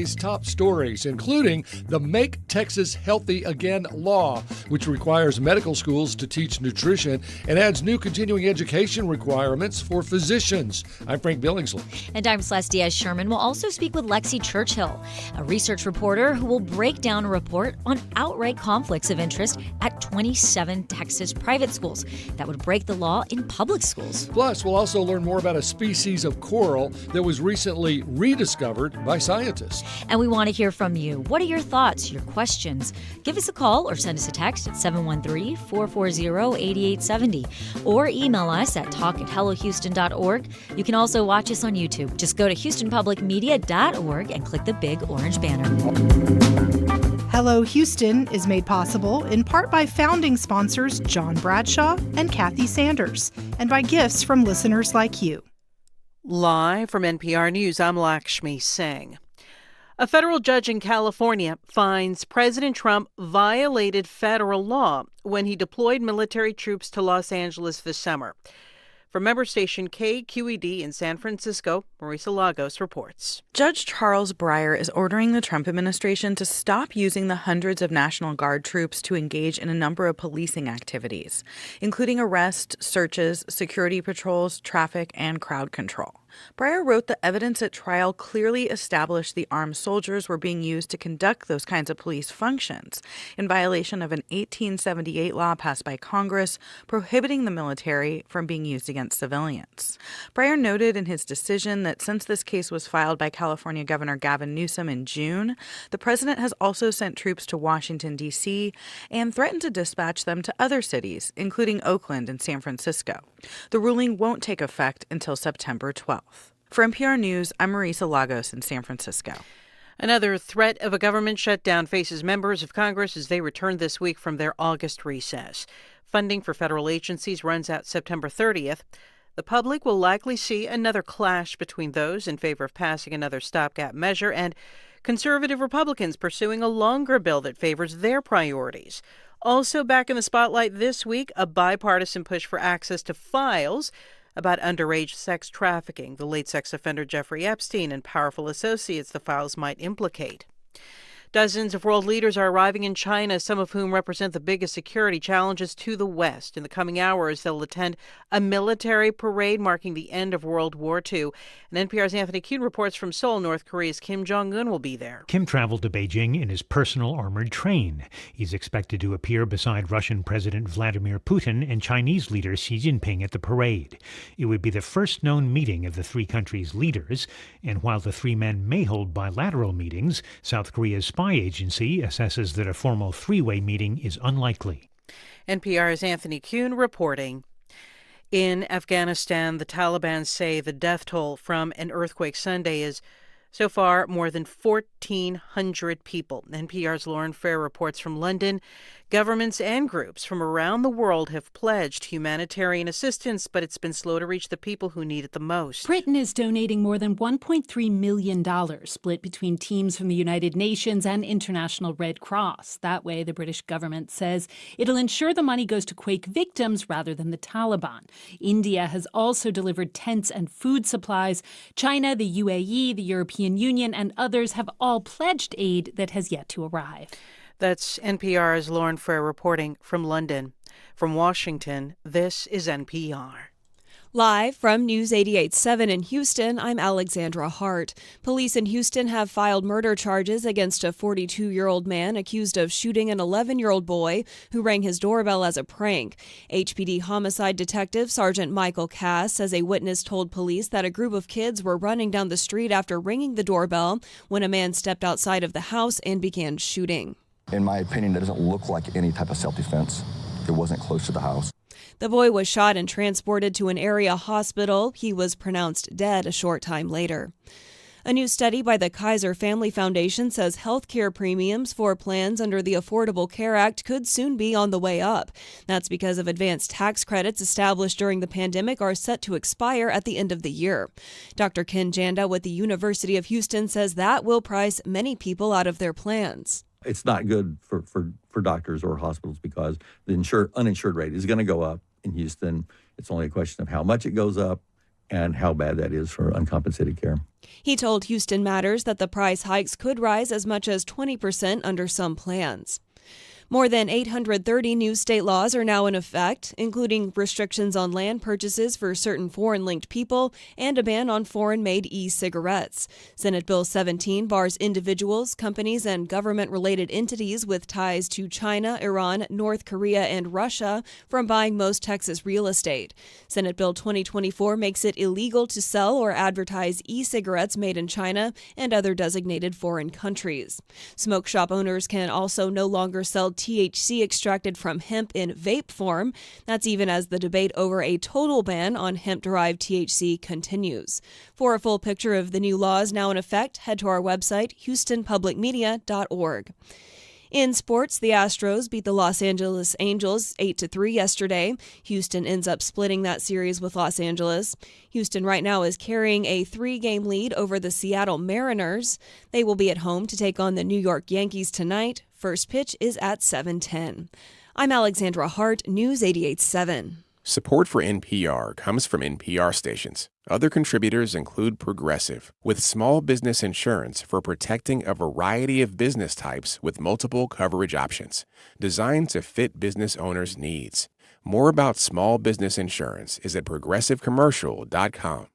today's top stories, including the Make Texas Healthy Again law, which requires medical schools to teach nutrition and adds new continuing education requirements for physicians. I'm Frank Billingsley. And I'm Celeste Diaz-Sherman. We'll also speak with Lexi Churchill, a research reporter who will break down a report on outright conflicts of interest at 27 Texas private schools that would break the law in public schools. Plus, we'll also learn more about a species of coral that was recently rediscovered by scientists. And we want to hear from you. What are your thoughts, your questions? Give us a call or send us a text at 713-440-8870 or email us at talk@hellohouston.org. You can also watch us on YouTube. Just go to houstonpublicmedia.org and click the big orange banner. Hello Houston is made possible in part by founding sponsors John Bradshaw and Kathy Sanders, and by gifts from listeners like you. Live from NPR News, I'm Lakshmi Singh. A federal judge in California finds President Trump violated federal law when he deployed military troops to Los Angeles this summer. From member station KQED in San Francisco, Marisa Lagos reports. Judge Charles Breyer is ordering the Trump administration to stop using the hundreds of National Guard troops to engage in a number of policing activities, including arrests, searches, security patrols, traffic, and crowd control. Breyer wrote the evidence at trial clearly established the armed soldiers were being used to conduct those kinds of police functions in violation of an 1878 law passed by Congress prohibiting the military from being used against civilians. Breyer noted in his decision that since this case was filed by California Governor Gavin Newsom in June, the president has also sent troops to Washington, D.C. and threatened to dispatch them to other cities, including Oakland and San Francisco. The ruling won't take effect until September 12th. For NPR News, I'm Marisa Lagos in San Francisco. Another threat of a government shutdown faces members of Congress as they return this week from their August recess. Funding for federal agencies runs out September 30th. The public will likely see another clash between those in favor of passing another stopgap measure and conservative Republicans pursuing a longer bill that favors their priorities. Also back in the spotlight this week, a bipartisan push for access to files about underage sex trafficking, the late sex offender Jeffrey Epstein and powerful associates the files might implicate. Dozens of world leaders are arriving in China, some of whom represent the biggest security challenges to the West. In the coming hours, they'll attend a military parade marking the end of World War II. And NPR's Anthony Kuhn reports from Seoul, North Korea's Kim Jong-un will be there. Kim traveled to Beijing in his personal armored train. He's expected to appear beside Russian President Vladimir Putin and Chinese leader Xi Jinping at the parade. It would be the first known meeting of the three countries' leaders. And while the three men may hold bilateral meetings, South Korea's spy agency assesses that a formal three-way meeting is unlikely. NPR's Anthony Kuhn reporting. In Afghanistan, the Taliban say the death toll from an earthquake Sunday is so far more than 1,400 people. NPR's Lauren Fair reports from London. Governments and groups from around the world have pledged humanitarian assistance, but it's been slow to reach the people who need it the most. Britain is donating more than $1.3 million, split between teams from the United Nations and International Red Cross. That way, the British government says it'll ensure the money goes to quake victims rather than the Taliban. India has also delivered tents and food supplies. China, the UAE, the European Union, and others have all pledged aid that has yet to arrive. That's NPR's Lauren Fair reporting from London. From Washington, this is NPR. Live from News 88.7 in Houston, I'm Alexandra Hart. Police in Houston have filed murder charges against a 42-year-old man accused of shooting an 11-year-old boy who rang his doorbell as a prank. HPD homicide detective Sergeant Michael Cass says a witness told police that a group of kids were running down the street after ringing the doorbell when a man stepped outside of the house and began shooting. In my opinion, that doesn't look like any type of self-defense. It wasn't close to the house. The boy was shot and transported to an area hospital. He was pronounced dead a short time later. A new study by the Kaiser Family Foundation says health care premiums for plans under the Affordable Care Act could soon be on the way up. That's because of advanced tax credits established during the pandemic are set to expire at the end of the year. Dr. Ken Janda with the University of Houston says that will price many people out of their plans. It's not good for doctors or hospitals because the uninsured rate is going to go up in Houston. It's only a question of how much it goes up. and how bad that is for uncompensated care. He told Houston Matters that the price hikes could rise as much as 20% under some plans. More than 830 new state laws are now in effect, including restrictions on land purchases for certain foreign-linked people and a ban on foreign-made e-cigarettes. Senate Bill 17 bars individuals, companies, and government-related entities with ties to China, Iran, North Korea, and Russia from buying most Texas real estate. Senate Bill 2024 makes it illegal to sell or advertise e-cigarettes made in China and other designated foreign countries. Smoke shop owners can also no longer sell THC extracted from hemp in vape form. That's even as the debate over a total ban on hemp-derived THC continues. For a full picture of the new laws now in effect, head to our website, houstonpublicmedia.org. In sports, the Astros beat the Los Angeles Angels 8-3 yesterday. Houston ends up splitting that series with Los Angeles. Houston right now is carrying a 3-game lead over the Seattle Mariners. They will be at home to take on the New York Yankees tonight. First pitch is at 7:10. I'm Alexandra Hart, News 88.7. Support for NPR comes from NPR stations. Other contributors include Progressive, with small business insurance for protecting a variety of business types with multiple coverage options, designed to fit business owners' needs. More about small business insurance is at progressivecommercial.com.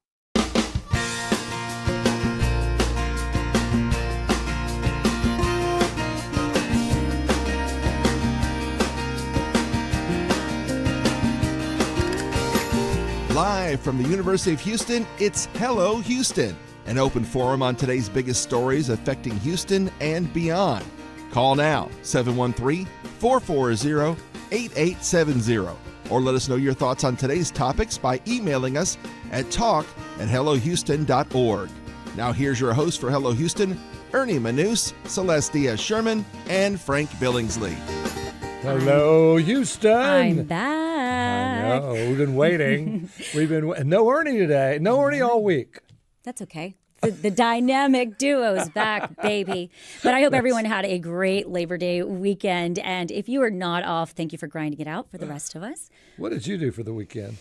Live from the University of Houston, it's Hello Houston, an open forum on today's biggest stories affecting Houston and beyond. Call now, 713-440-8870, or let us know your thoughts on today's topics by emailing us at talk@hellohouston.org. Now here's your host for Hello Houston, Ernie Manous, Celestia Sherman, and Frank Billingsley. Hello, Houston. I'm back. I know. We've been waiting. No Ernie today. No Ernie all week. That's okay. The dynamic duo is back, baby. But I hope everyone had a great Labor Day weekend. And if you are not off, thank you for grinding it out for the rest of us. What did you do for the weekend?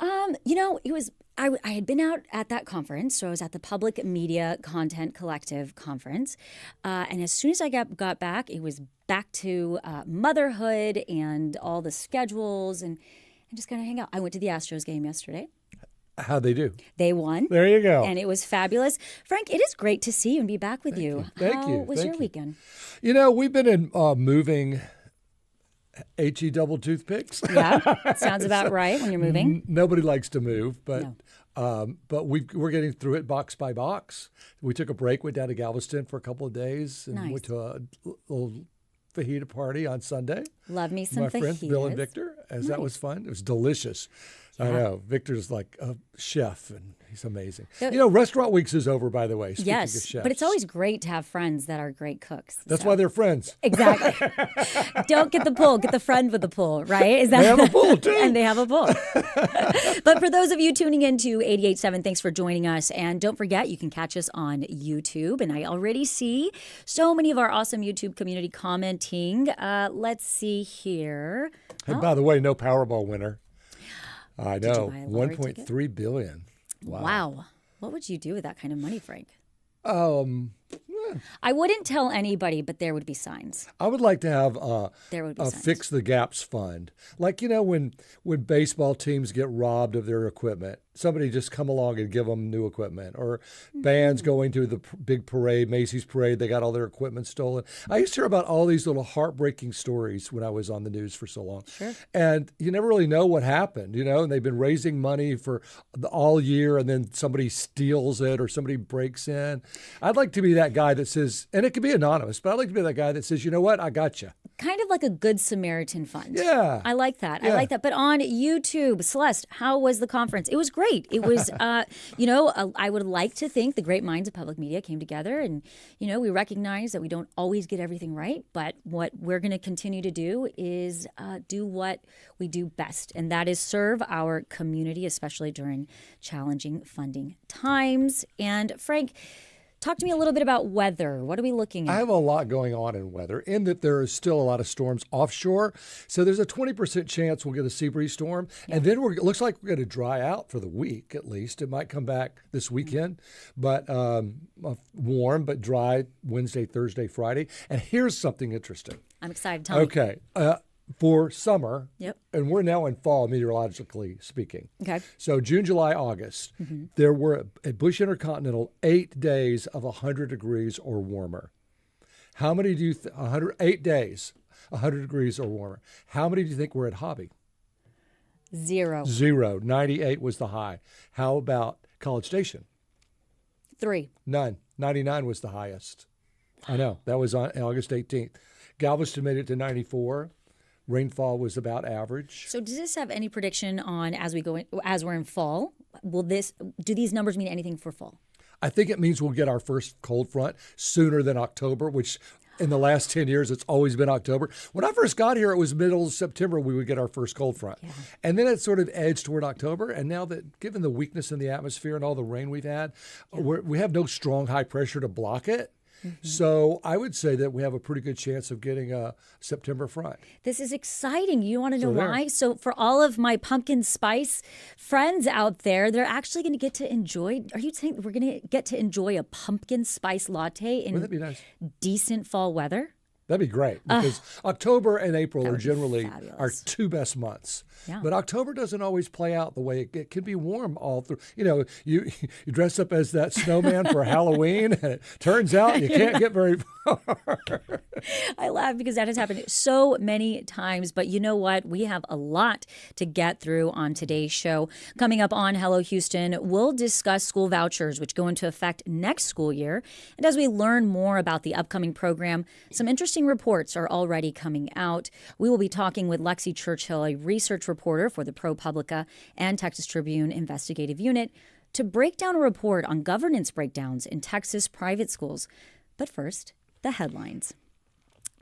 It was I had been out at that conference, so I was at the Public Media Content Collective conference, and as soon as I got back, it was back to motherhood and all the schedules and just kind of hang out. I went to the Astros game yesterday. How'd they do? They won. There you go. And it was fabulous. Frank, it is great to see you and be back with you. Thank you. How was your weekend? We've been in moving HE double toothpicks. Yeah, sounds about right when you're moving. Nobody likes to move, but No. But we're getting through it box by box. We took a break, went down to Galveston for a couple of days, and Nice. went to a little fajita party on Sunday. Love me some My friends Bill and fajitas. Victor, as that Nice. was fun. It was delicious. I Yeah. know. Victor's like a chef, and he's amazing. So- Restaurant Weeks is over, by the way. Speaking of Yes, chefs. but it's always great to have friends that are great cooks. That's so. why they're friends. Exactly. Don't get the pull, get the friend with the pull, right? Is that They have a pull, too. And they have a pull. But for those of you tuning in to 88.7, thanks for joining us. And don't forget, you can catch us on YouTube. And I already see so many of our awesome YouTube community commenting. Let's see here. Hey, by the way, no Powerball winner. I Did you know. buy a lottery 1.3 billion. Wow. What would you do with that kind of money, Frank? Yeah. I wouldn't tell anybody, but there would be signs. I would like to have There would be a signs. Fix the Gaps fund. Like, when baseball teams get robbed of their equipment, somebody just come along and give them new equipment. Or bands going to the big parade, Macy's parade, they got all their equipment stolen. I used to hear about all these little heartbreaking stories when I was on the news for so long. Sure. And you never really know what happened, and they've been raising money for all year, and then somebody steals it or somebody breaks in. I'd like to be that guy that says, and it could be anonymous, but I'd like to be that guy that says, you know what, I got you. Kind of like a Good Samaritan fund. Yeah. I like that. Yeah. I like that. But on YouTube, Celeste, how was the conference? It was great. It was, I would like to think the great minds of public media came together and, we recognize that we don't always get everything right. But what we're going to continue to do is do what we do best. And that is serve our community, especially during challenging funding times. And Frank, Talk to me a little bit about weather. What are we looking at? I have a lot going on in weather, in that there is still a lot of storms offshore. So there's a 20% chance we'll get a sea breeze storm. And then it looks like we're going to dry out for the week, at least. It might come back this weekend, but warm but dry Wednesday, Thursday, Friday. And here's something interesting. I'm excited. Tell me. Okay. For summer, Yep. and we're now in fall, meteorologically speaking. Okay. So June, July, August, there were at Bush Intercontinental 8 days of 100 degrees or warmer. How many do you 8 days, 100 degrees or warmer? How many do you think were at Hobby? Zero. 98 was the high. How about College Station? 3. None. 99 was the highest. I know. That was on August 18th. Galveston made it to 94. Rainfall was about average. So does this have any prediction on as we're in fall? Do these numbers mean anything for fall? I think it means we'll get our first cold front sooner than October, which in the last 10 years, it's always been October. When I first got here, it was middle of September we would get our first cold front. Yeah. And then it sort of edged toward October. And now that, given the weakness in the atmosphere and all the rain we've had, we have no strong high pressure to block it. So I would say that we have a pretty good chance of getting a September front. This is exciting. You want to know why? So for all of my pumpkin spice friends out there, they're actually going to get to enjoy. Are you saying we're going to get to enjoy a pumpkin spice latte in Wouldn't that be nice? Decent fall weather? That'd be great because October and April are generally our 2 best months. Yeah. But October doesn't always play out the way it can be warm all through. You know, you dress up as that snowman for Halloween, and it turns out you can't get very far. I laugh because that has happened so many times. But you know what? We have a lot to get through on today's show. Coming up on Hello Houston, we'll discuss school vouchers, which go into effect next school year. And as we learn more about the upcoming program, some interesting reports are already coming out. We will be talking with Lexi Churchill, a research reporter for the ProPublica and Texas Tribune Investigative Unit, to break down a report on governance breakdowns in Texas private schools. But first, the headlines.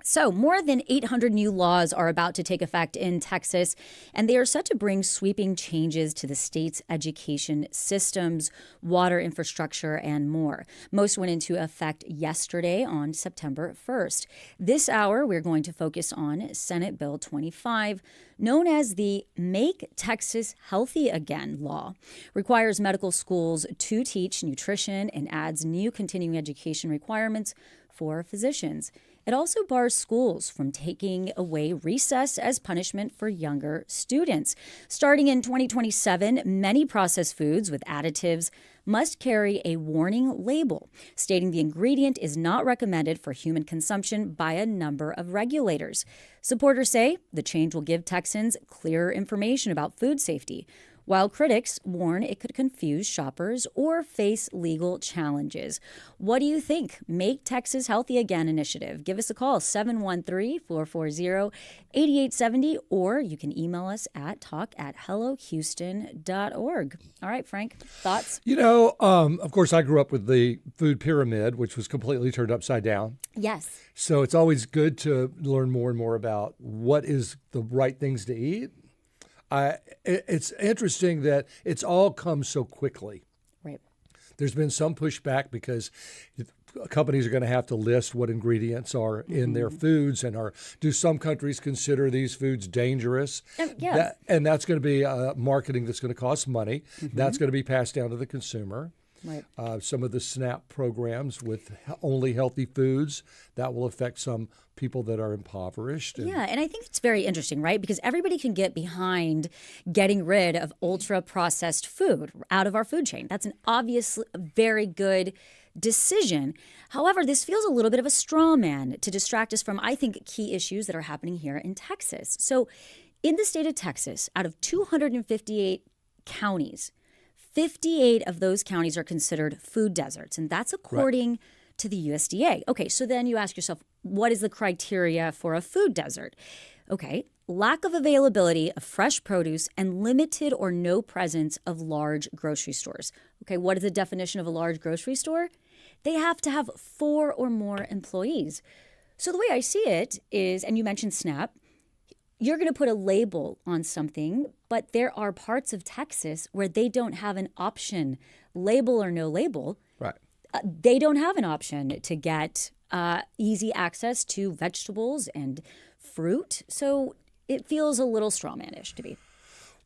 So, more than 800 new laws are about to take effect in Texas, and they are set to bring sweeping changes to the state's education systems, water infrastructure, and more. Most went into effect yesterday on September 1st. This hour, we're going to focus on Senate Bill 25, known as the Make Texas Healthy Again law. Requires medical schools to teach nutrition and adds new continuing education requirements for physicians. It also bars schools from taking away recess as punishment for younger students. Starting in 2027, many processed foods with additives must carry a warning label stating the ingredient is not recommended for human consumption by a number of regulators. Supporters say the change will give Texans clearer information about food safety, while critics warn it could confuse shoppers or face legal challenges. What do you think? Make Texas Healthy Again initiative. Give us a call, 713-440-8870, or you can email us at talk@hellohouston.org. All right, Frank, thoughts? You know, of course, I grew up with the food pyramid, which was completely turned upside down. Yes. So it's always good to learn more and more about what is the right things to eat. It's interesting that it's all come so quickly. Right. There's been some pushback because companies are going to have to list what ingredients are in their foods, and do some countries consider these foods dangerous? Yes. And that's going to be marketing that's going to cost money. That's going to be passed down to the consumer. Right. Some of the SNAP programs with only healthy foods, that will affect some people that are impoverished. And I think it's very interesting, right? Because everybody can get behind getting rid of ultra-processed food out of our food chain. That's an obvious, very good decision. However, this feels a little bit of a straw man to distract us from, I think, key issues that are happening here in Texas. So in the state of Texas, out of 258 counties, 58 of those counties are considered food deserts, and that's according to the USDA. Okay, so then you ask yourself, what is the criteria for a food desert? Okay, lack of availability of fresh produce and limited or no presence of large grocery stores. Okay, what is the definition of a large grocery store? They have to have 4 or more employees. So the way I see it is, and you mentioned SNAP, you're going to put a label on something, but there are parts of Texas where they don't have an option, label or no label. Right. they don't have an option to get easy access to vegetables and fruit. So it feels a little strawmanish to me.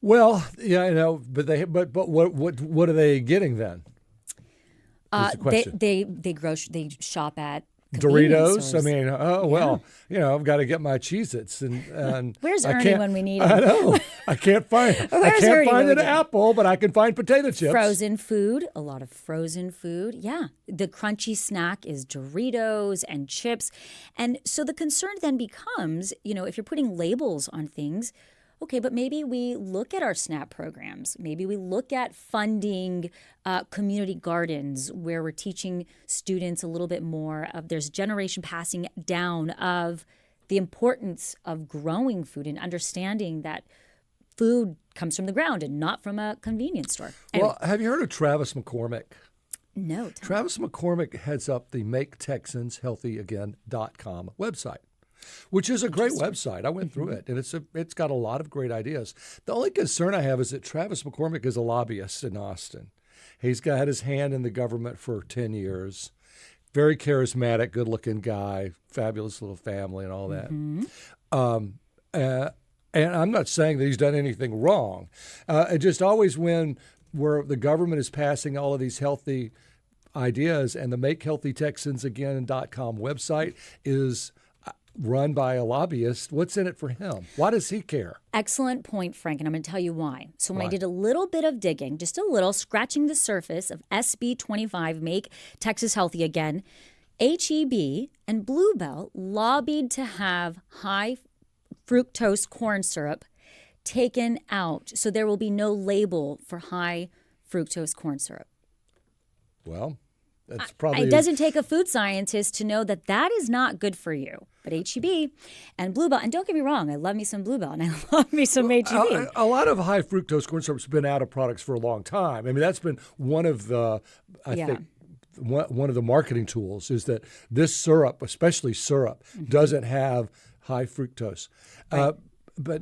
Well, yeah, I know, but what are they getting then? Is the question. They shop at Doritos. stores. I mean, I've got to get my Cheez-Its and Where's Ernie when we need him? I know. I can't find an apple, but I can find potato chips. Frozen food, a lot of frozen food. Yeah. The crunchy snack is Doritos and chips. And so the concern then becomes, if you're putting labels on things, okay, but maybe we look at our SNAP programs. Maybe we look at funding community gardens where we're teaching students a little bit more of there's generation passing down of the importance of growing food and understanding that food comes from the ground and not from a convenience store. Anyway. Well, have you heard of Travis McCormick? No. Travis McCormick heads up the MakeTexansHealthyAgain.com website, which is a great website. I went through it, and it's got a lot of great ideas. The only concern I have is that Travis McCormick is a lobbyist in Austin. He's had his hand in the government for 10 years. Very charismatic, good-looking guy, fabulous little family and all that. And I'm not saying that he's done anything wrong. It just always where the government is passing all of these healthy ideas, and the MakeHealthyTexansAgain.com website is run by a lobbyist. What's in it for him? Why does he care? Excellent point, Frank, and I'm going to tell you why. So when I did a little bit of digging, just a little, scratching the surface of SB 25, Make Texas Healthy Again, HEB and Bluebell lobbied to have high fructose corn syrup taken out, so there will be no label for high fructose corn syrup. Well, that's probably... It doesn't take a food scientist to know that that is not good for you. But HEB and Bluebell, and don't get me wrong, I love me some Bluebell and I love me some HEB. A lot of high fructose corn syrup has been out of products for a long time. I mean, that's been one of the, I think, one of the marketing tools is that this syrup, especially syrup, doesn't have high fructose. Right. But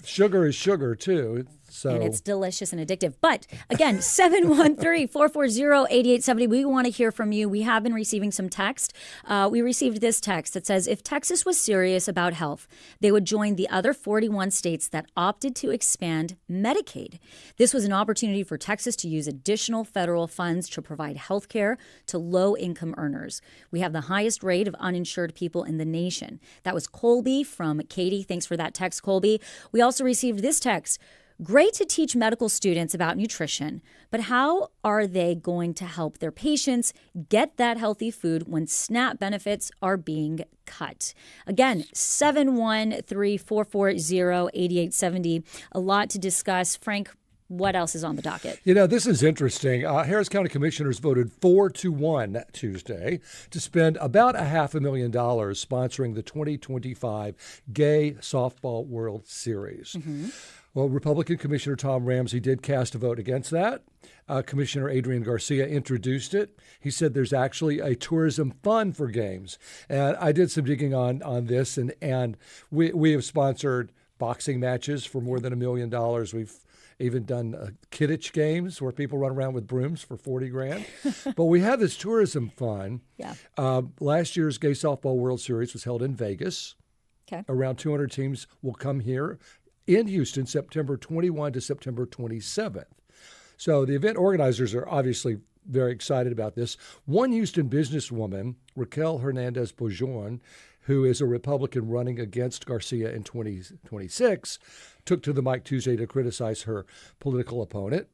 sugar is sugar too. So. And it's delicious and addictive. But again, 713-440-8870. We want to hear from you. We have been receiving some text. We received this text that says, if Texas was serious about health, they would join the other 41 states that opted to expand Medicaid. This was an opportunity for Texas to use additional federal funds to provide health care to low-income earners. We have the highest rate of uninsured people in the nation. That was Colby from Katie. Thanks for that text, Colby. We also received this text. Great to teach medical students about nutrition, but how are they going to help their patients get that healthy food when SNAP benefits are being cut? Again, 713-440-8870. A lot to discuss. Frank, what else is on the docket? This is interesting. Harris County Commissioners voted 4-1 Tuesday to spend about $500,000 sponsoring the 2025 Gay Softball World Series. Mm-hmm. Well, Republican Commissioner Tom Ramsey did cast a vote against that. Commissioner Adrian Garcia introduced it. He said there's actually a tourism fund for games. And I did some digging on this, and we have sponsored boxing matches for more than $1 million. We've even done Kidditch games where people run around with brooms for $40,000. But we have this tourism fund. Yeah. Last year's Gay Softball World Series was held in Vegas. Okay. Around 200 teams will come here in Houston, September 21 to September 27th. So the event organizers are obviously very excited about this. One Houston businesswoman, Raquel Hernandez Bourgeon, who is a Republican running against Garcia in 2026, took to the mic Tuesday to criticize her political opponent,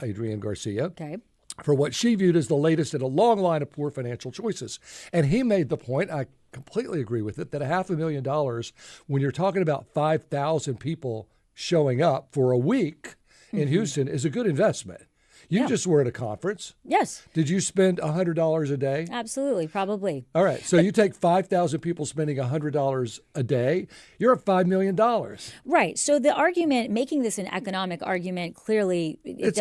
Adrian Garcia. Okay. For what she viewed as the latest in a long line of poor financial choices. And he made the point, I completely agree with it, that $500,000, when you're talking about 5,000 people showing up for a week in Houston, is a good investment. You just were at a conference. Yes. Did you spend $100 a day? Absolutely, probably. All right. So you take 5,000 people spending $100 a day, you're at $5 million. Right. So the argument, making this an economic argument, clearly it's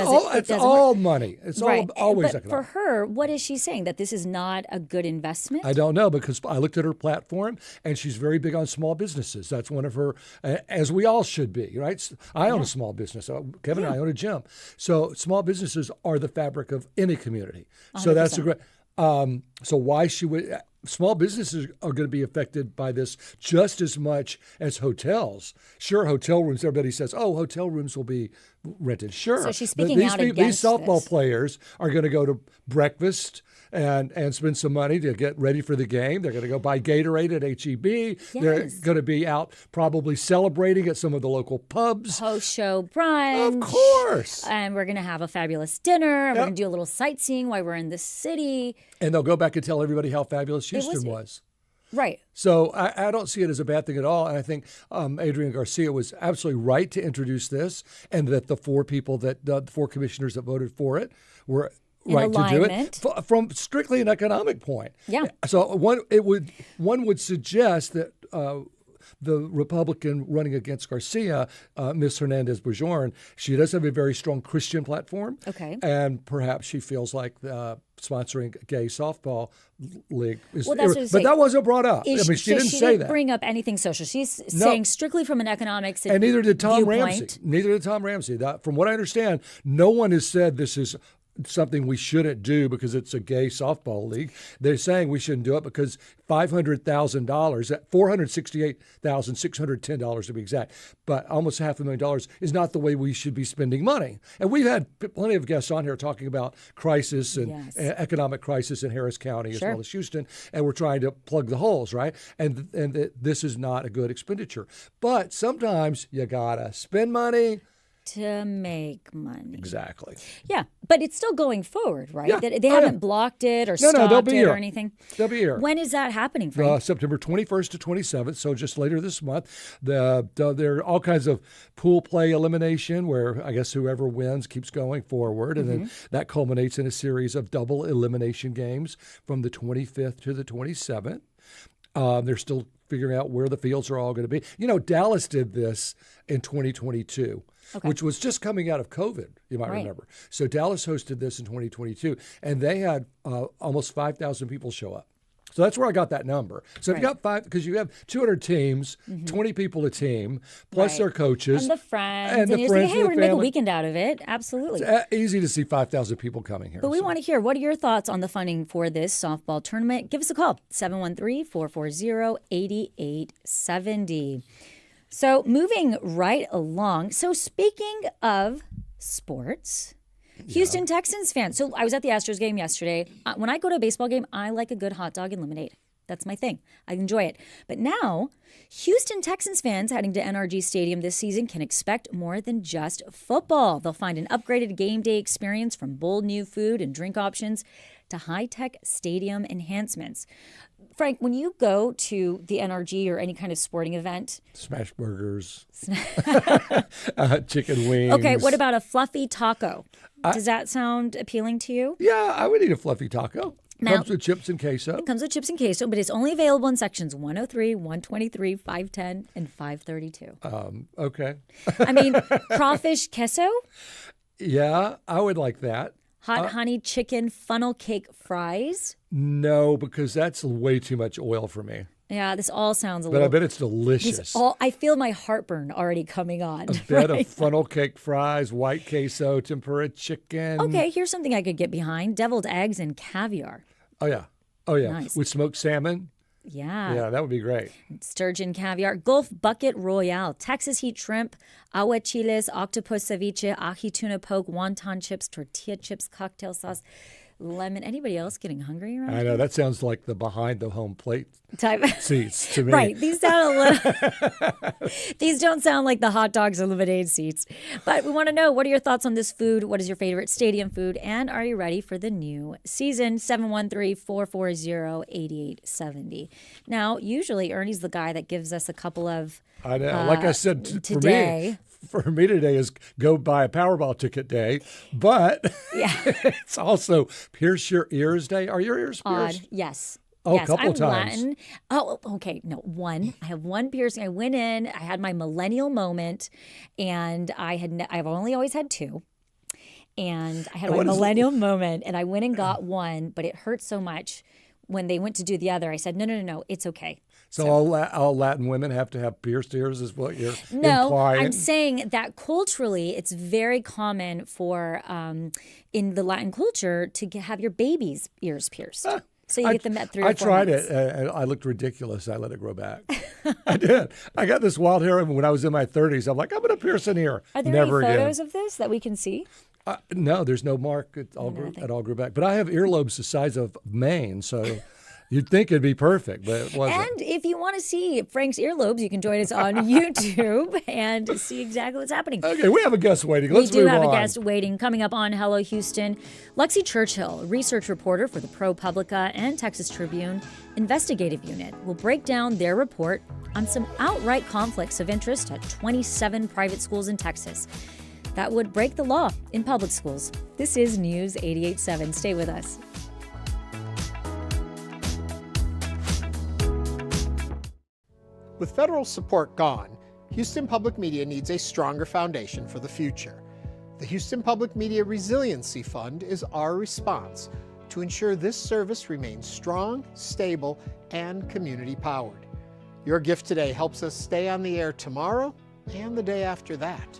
all money. It's right. always but economic. For her, what is she saying? That this is not a good investment? I don't know, because I looked at her platform, and she's very big on small businesses. That's one of her, as we all should be, right? I own a small business. Kevin and I own a gym. So small businesses businesses are the fabric of any community. 100%. So that's a great. So why should we? Small businesses are going to be affected by this just as much as hotels. Sure, hotel rooms. Everybody says, "Oh, hotel rooms will be rented." Sure. So she's speaking out against these softball this. players are going to go to breakfast and spend some money to get ready for the game. They're going to go buy Gatorade at HEB. Yes. They're going to be out probably celebrating at some of the local pubs. Post-show brunch. Of course. And we're going to have a fabulous dinner. And we're going to do a little sightseeing while we're in the city. And they'll go back and tell everybody how fabulous Houston was. Right. So I don't see it as a bad thing at all. And I think Adrian Garcia was absolutely right to introduce this, and that the four commissioners that voted for it were right to do it from strictly an economic point. Yeah. So one would suggest that the Republican running against Garcia, Ms. Hernandez-Bourgeon, she does have a very strong Christian platform. Okay. And perhaps she feels like sponsoring a gay softball league is Well, that's what but that wasn't brought up. She didn't she say didn't that. bring up anything social. She's saying strictly from an economics and neither did Tom viewpoint. Ramsey. Neither did Tom Ramsey. From what I understand, no one has said this is something we shouldn't do because it's a gay softball league. They're saying we shouldn't do it because $500,000, $468,610 to be exact, but almost $500,000 is not the way we should be spending money. And we've had plenty of guests on here talking about crisis and economic crisis in Harris County as well as Houston, and we're trying to plug the holes, right? And this is not a good expenditure. But sometimes you gotta spend money to make money. Exactly. Yeah, but it's still going forward, right? Yeah. They haven't blocked it or stopped they'll be it here. or anything. They'll be here. When is that happening, Frank? September 21st to 27th, so just later this month. There are all kinds of pool play elimination where I guess whoever wins keeps going forward, and then that culminates in a series of double elimination games from the 25th to the 27th. They're still figuring out where the fields are all going to be. You know, Dallas did this in 2022. Which was just coming out of COVID, you might remember. So Dallas hosted this in 2022, and they had almost 5,000 people show up. So that's where I got that number. So if you got because you have 200 teams, 20 people a team, plus their coaches. And the friends. And you're saying, hey, we're going to make a weekend out of it. Absolutely. It's easy to see 5,000 people coming here. But we want to hear, what are your thoughts on the funding for this softball tournament? Give us a call, 713-440-8870. So moving right along. So speaking of sports, Houston Texans fans. So I was at the Astros game yesterday. When I go to a baseball game, I like a good hot dog and lemonade. That's my thing. I enjoy it. But now, Houston Texans fans heading to NRG Stadium this season can expect more than just football. They'll find an upgraded game day experience, from bold new food and drink options to high-tech stadium enhancements. Frank, when you go to the NRG or any kind of sporting event, smash burgers, chicken wings. Okay, what about a fluffy taco? Does that sound appealing to you? Yeah, I would eat a fluffy taco. Now, comes with chips and queso. It comes with chips and queso, but it's only available in sections 103, 123, 510, and 532. Okay. I mean, crawfish queso? Yeah, I would like that. Hot honey chicken funnel cake fries? No, because that's way too much oil for me. Yeah, this all sounds But I bet it's delicious. I feel my heartburn already coming on. A bed of funnel cake fries, white queso, tempura chicken. Okay, here's something I could get behind. Deviled eggs and caviar. Oh, yeah. Oh, yeah. Nice. With smoked salmon. Yeah. Yeah, that would be great. Sturgeon caviar, Gulf Bucket Royale, Texas heat shrimp, aguachiles, octopus ceviche, ají tuna poke, wonton chips, tortilla chips, cocktail sauce, lemon. Anybody else getting hungry around I know. That sounds like the behind the home plate type seats to me. Right. These sound a little. These don't sound like the hot dogs or lemonade seats. But we want to know, what are your thoughts on this food? What is your favorite stadium food? And are you ready for the new season? 713-440-8870. Now, usually Ernie's the guy that gives us a couple of. I know. Like I said, today. For me today is go buy a Powerball ticket day, but it's also pierce your ears day. Are your ears pierced? Yes. Oh, yes, a couple I'm times. Latin. Oh, okay. No, one. I have one piercing. I went in. I had my millennial moment, and I've only always had two. And I had my millennial moment, and I went and got one, but it hurt so much when they went to do the other, I said, no, it's okay. So all Latin women have to have pierced ears is what you're No, implying? I'm saying that culturally, it's very common for, in the Latin culture, to have your baby's ears pierced. So you get them at 3 or 4 I tried months. it, and I looked ridiculous. I let it grow back. I did. I got this wild hair when I was in my 30s. I'm like, I'm going to pierce an ear. Are there Never any again. photos of this that we can see? No, there's no mark. It all grew back. But I have earlobes the size of Maine, so you'd think it'd be perfect, but it wasn't. And if you want to see Frank's earlobes, you can join us on YouTube and see exactly what's happening. Okay, we have a guest waiting. Let's we do move have on. a guest waiting. Coming up on Hello Houston, Lexi Churchill, a research reporter for the ProPublica and Texas Tribune Investigative Unit, will break down their report on some outright conflicts of interest at 27 private schools in Texas that would break the law in public schools. This is News 88.7. Stay with us. With federal support gone, Houston Public Media needs a stronger foundation for the future. The Houston Public Media Resiliency Fund is our response to ensure this service remains strong, stable, and community-powered. Your gift today helps us stay on the air tomorrow and the day after that.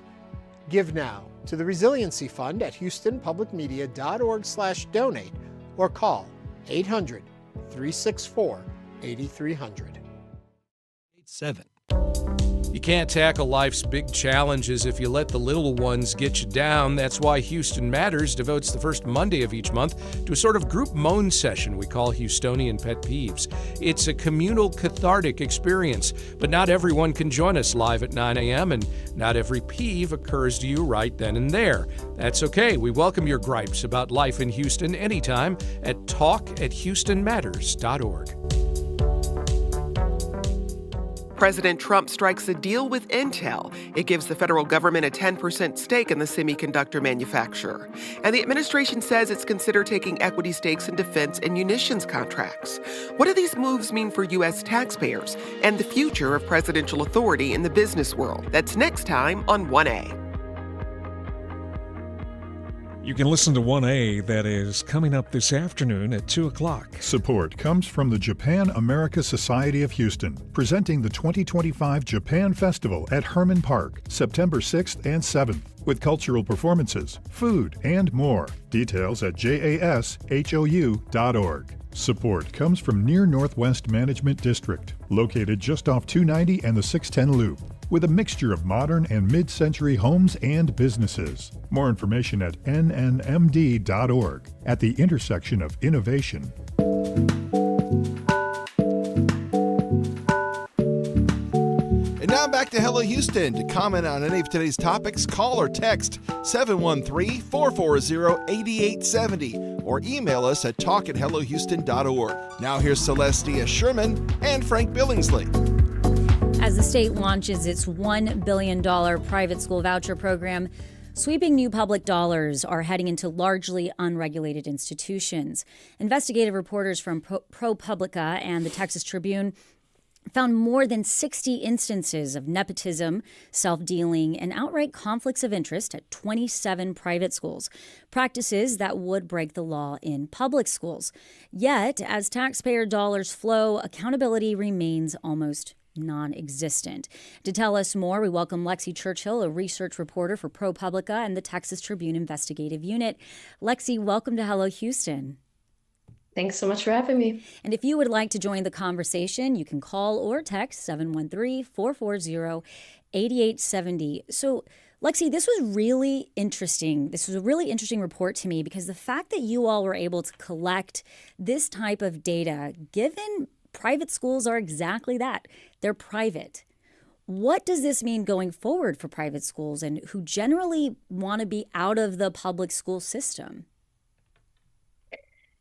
Give now to the Resiliency Fund at houstonpublicmedia.org/donate or call 800-364-8300. 7. You can't tackle life's big challenges if you let the little ones get you down. That's why Houston Matters devotes the first Monday of each month to a sort of group moan session we call Houstonian Pet Peeves. It's a communal, cathartic experience, but not everyone can join us live at 9 a.m., and not every peeve occurs to you right then and there. That's okay. We welcome your gripes about life in Houston anytime at talk@houstonmatters.org. President Trump strikes a deal with Intel. It gives the federal government a 10% stake in the semiconductor manufacturer. And the administration says it's considered taking equity stakes in defense and munitions contracts. What do these moves mean for U.S. taxpayers and the future of presidential authority in the business world? That's next time on 1A. You can listen to 1A, that is coming up this afternoon at 2 o'clock. Support comes from the Japan America Society of Houston, presenting the 2025 Japan Festival at Herman Park, September 6th and 7th, with cultural performances, food, and more. Details at jashou.org. Support comes from Near Northwest Management District, located just off 290 and the 610 Loop, with a mixture of modern and mid-century homes and businesses. More information at nnmd.org, at the intersection of innovation. And now back to Hello Houston. To comment on any of today's topics, call or text 713-440-8870 or email us at talk@hellohouston.org. Now here's Celestia Sherman and Frank Billingsley. As the state launches its $1 billion private school voucher program, sweeping new public dollars are heading into largely unregulated institutions. Investigative reporters from ProPublica and the Texas Tribune found more than 60 instances of nepotism, self-dealing, and outright conflicts of interest at 27 private schools, practices that would break the law in public schools. Yet, as taxpayer dollars flow, accountability remains almost non-existent. To tell us more, we welcome Lexi Churchill, a research reporter for ProPublica and the Texas Tribune Investigative Unit. Lexi, welcome to Hello Houston. Thanks so much for having me. And if you would like to join the conversation, you can call or text 713-440-8870. So, Lexi, this was really interesting. This was a really interesting report to me because the fact that you all were able to collect this type of data, given private schools are exactly that. They're private. What does this mean going forward for private schools and who generally want to be out of the public school system?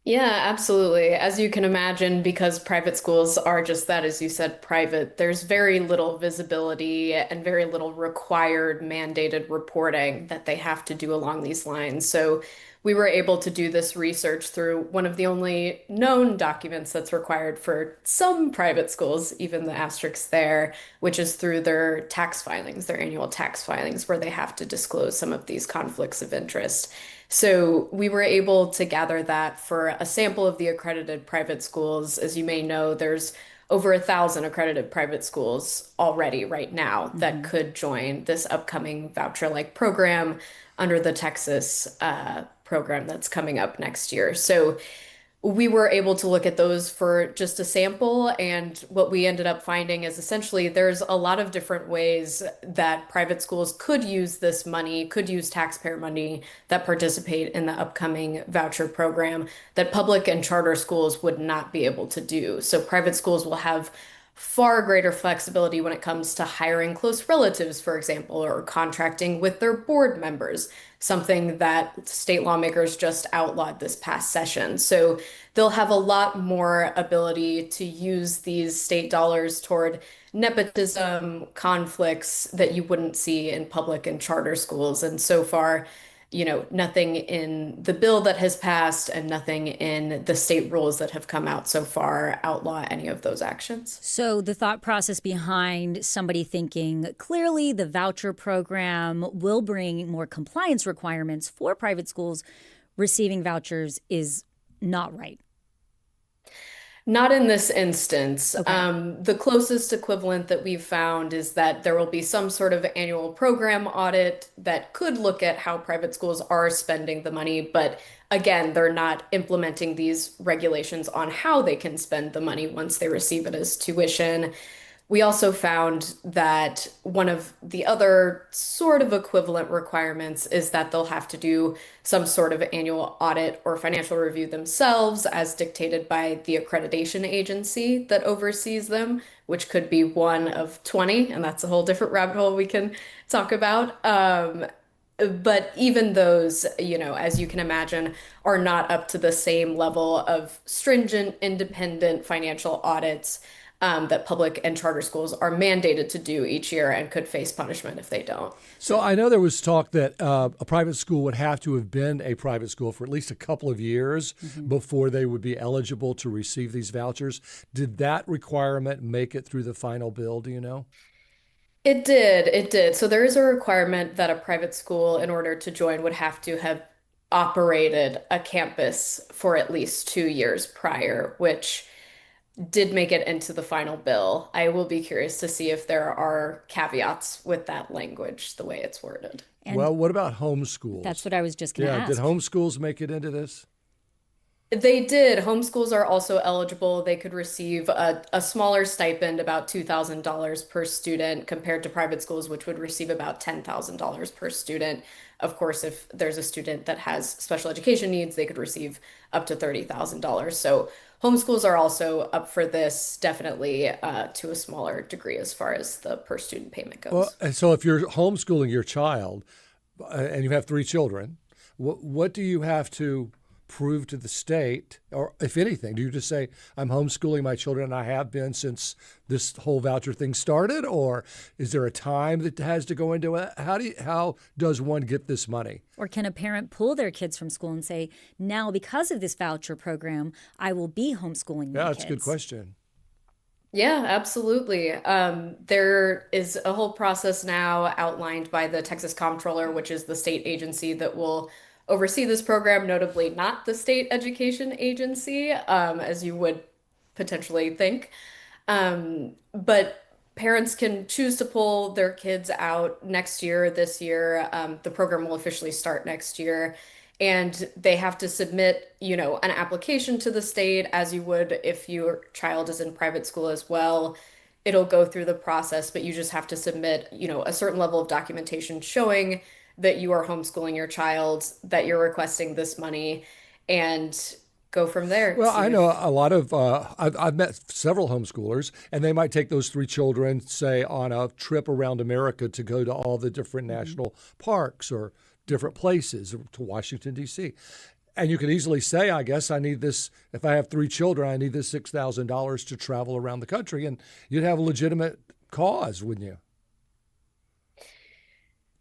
Yeah, absolutely. As you can imagine, because private schools are just that, as you said, private, there's very little visibility and very little required mandated reporting that they have to do along these lines. So we were able to do this research through one of the only known documents that's required for some private schools, even the asterisks there, which is through their tax filings, their annual tax filings, where they have to disclose some of these conflicts of interest. So we were able to gather that for a sample of the accredited private schools. As you may know, there's over 1,000 accredited private schools already right now that could join this upcoming voucher-like program under the Texas program that's coming up next year. So we were able to look at those for just a sample, and what we ended up finding is essentially there's a lot of different ways that private schools could use this money, could use taxpayer money that participate in the upcoming voucher program that public and charter schools would not be able to do. So private schools will have far greater flexibility when it comes to hiring close relatives, for example, or contracting with their board members, something that state lawmakers just outlawed this past session. So they'll have a lot more ability to use these state dollars toward nepotism, conflicts that you wouldn't see in public and charter schools. And so far, nothing in the bill that has passed and nothing in the state rules that have come out so far outlaw any of those actions. So the thought process behind somebody thinking clearly the voucher program will bring more compliance requirements for private schools receiving vouchers is not right. Not in this instance. Okay. The closest equivalent that we've found is that there will be some sort of annual program audit that could look at how private schools are spending the money. But again, they're not implementing these regulations on how they can spend the money once they receive it as tuition. We also found that one of the other sort of equivalent requirements is that they'll have to do some sort of annual audit or financial review themselves as dictated by the accreditation agency that oversees them, which could be one of 20, and that's a whole different rabbit hole we can talk about. But even those, as you can imagine, are not up to the same level of stringent, independent financial audits that public and charter schools are mandated to do each year and could face punishment if they don't. So I know there was talk that a private school would have to have been a private school for at least a couple of years before they would be eligible to receive these vouchers. Did that requirement make it through the final bill, do you know? It did. So there is a requirement that a private school, in order to join, would have to have operated a campus for at least 2 years prior, which did make it into the final bill. I will be curious to see if there are caveats with that language, the way it's worded. And well, what about homeschools? That's what I was just going to ask. Did homeschools make it into this? They did. Homeschools are also eligible. They could receive a smaller stipend, about $2,000 per student, compared to private schools, which would receive about $10,000 per student. Of course, if there's a student that has special education needs, they could receive up to $30,000. So homeschools are also up for this, definitely to a smaller degree as far as the per student payment goes. Well, and so if you're homeschooling your child and you have 3 children, what do you have to prove to the state, or if anything, do you just say, I'm homeschooling my children and I have been since this whole voucher thing started, or is there a time that has to go into it? How does one get this money? Or can a parent pull their kids from school and say, now because of this voucher program, I will be homeschooling my kids? That's a good question. Yeah, absolutely. There is a whole process now outlined by the Texas Comptroller, which is the state agency that will oversee this program, notably not the state education agency, as you would potentially think. But parents can choose to pull their kids out next year, this year. The program will officially start next year. And they have to submit, an application to the state, as you would if your child is in private school as well. It'll go through the process, but you just have to submit, a certain level of documentation showing that you are homeschooling your child, that you're requesting this money, and go from there. Well, I know a lot of, I've met several homeschoolers, and they might take those 3 children, say, on a trip around America to go to all the different national parks or different places, to Washington, D.C. And you could easily say, I guess I need this, if I have 3 children, I need this $6,000 to travel around the country. And you'd have a legitimate cause, wouldn't you?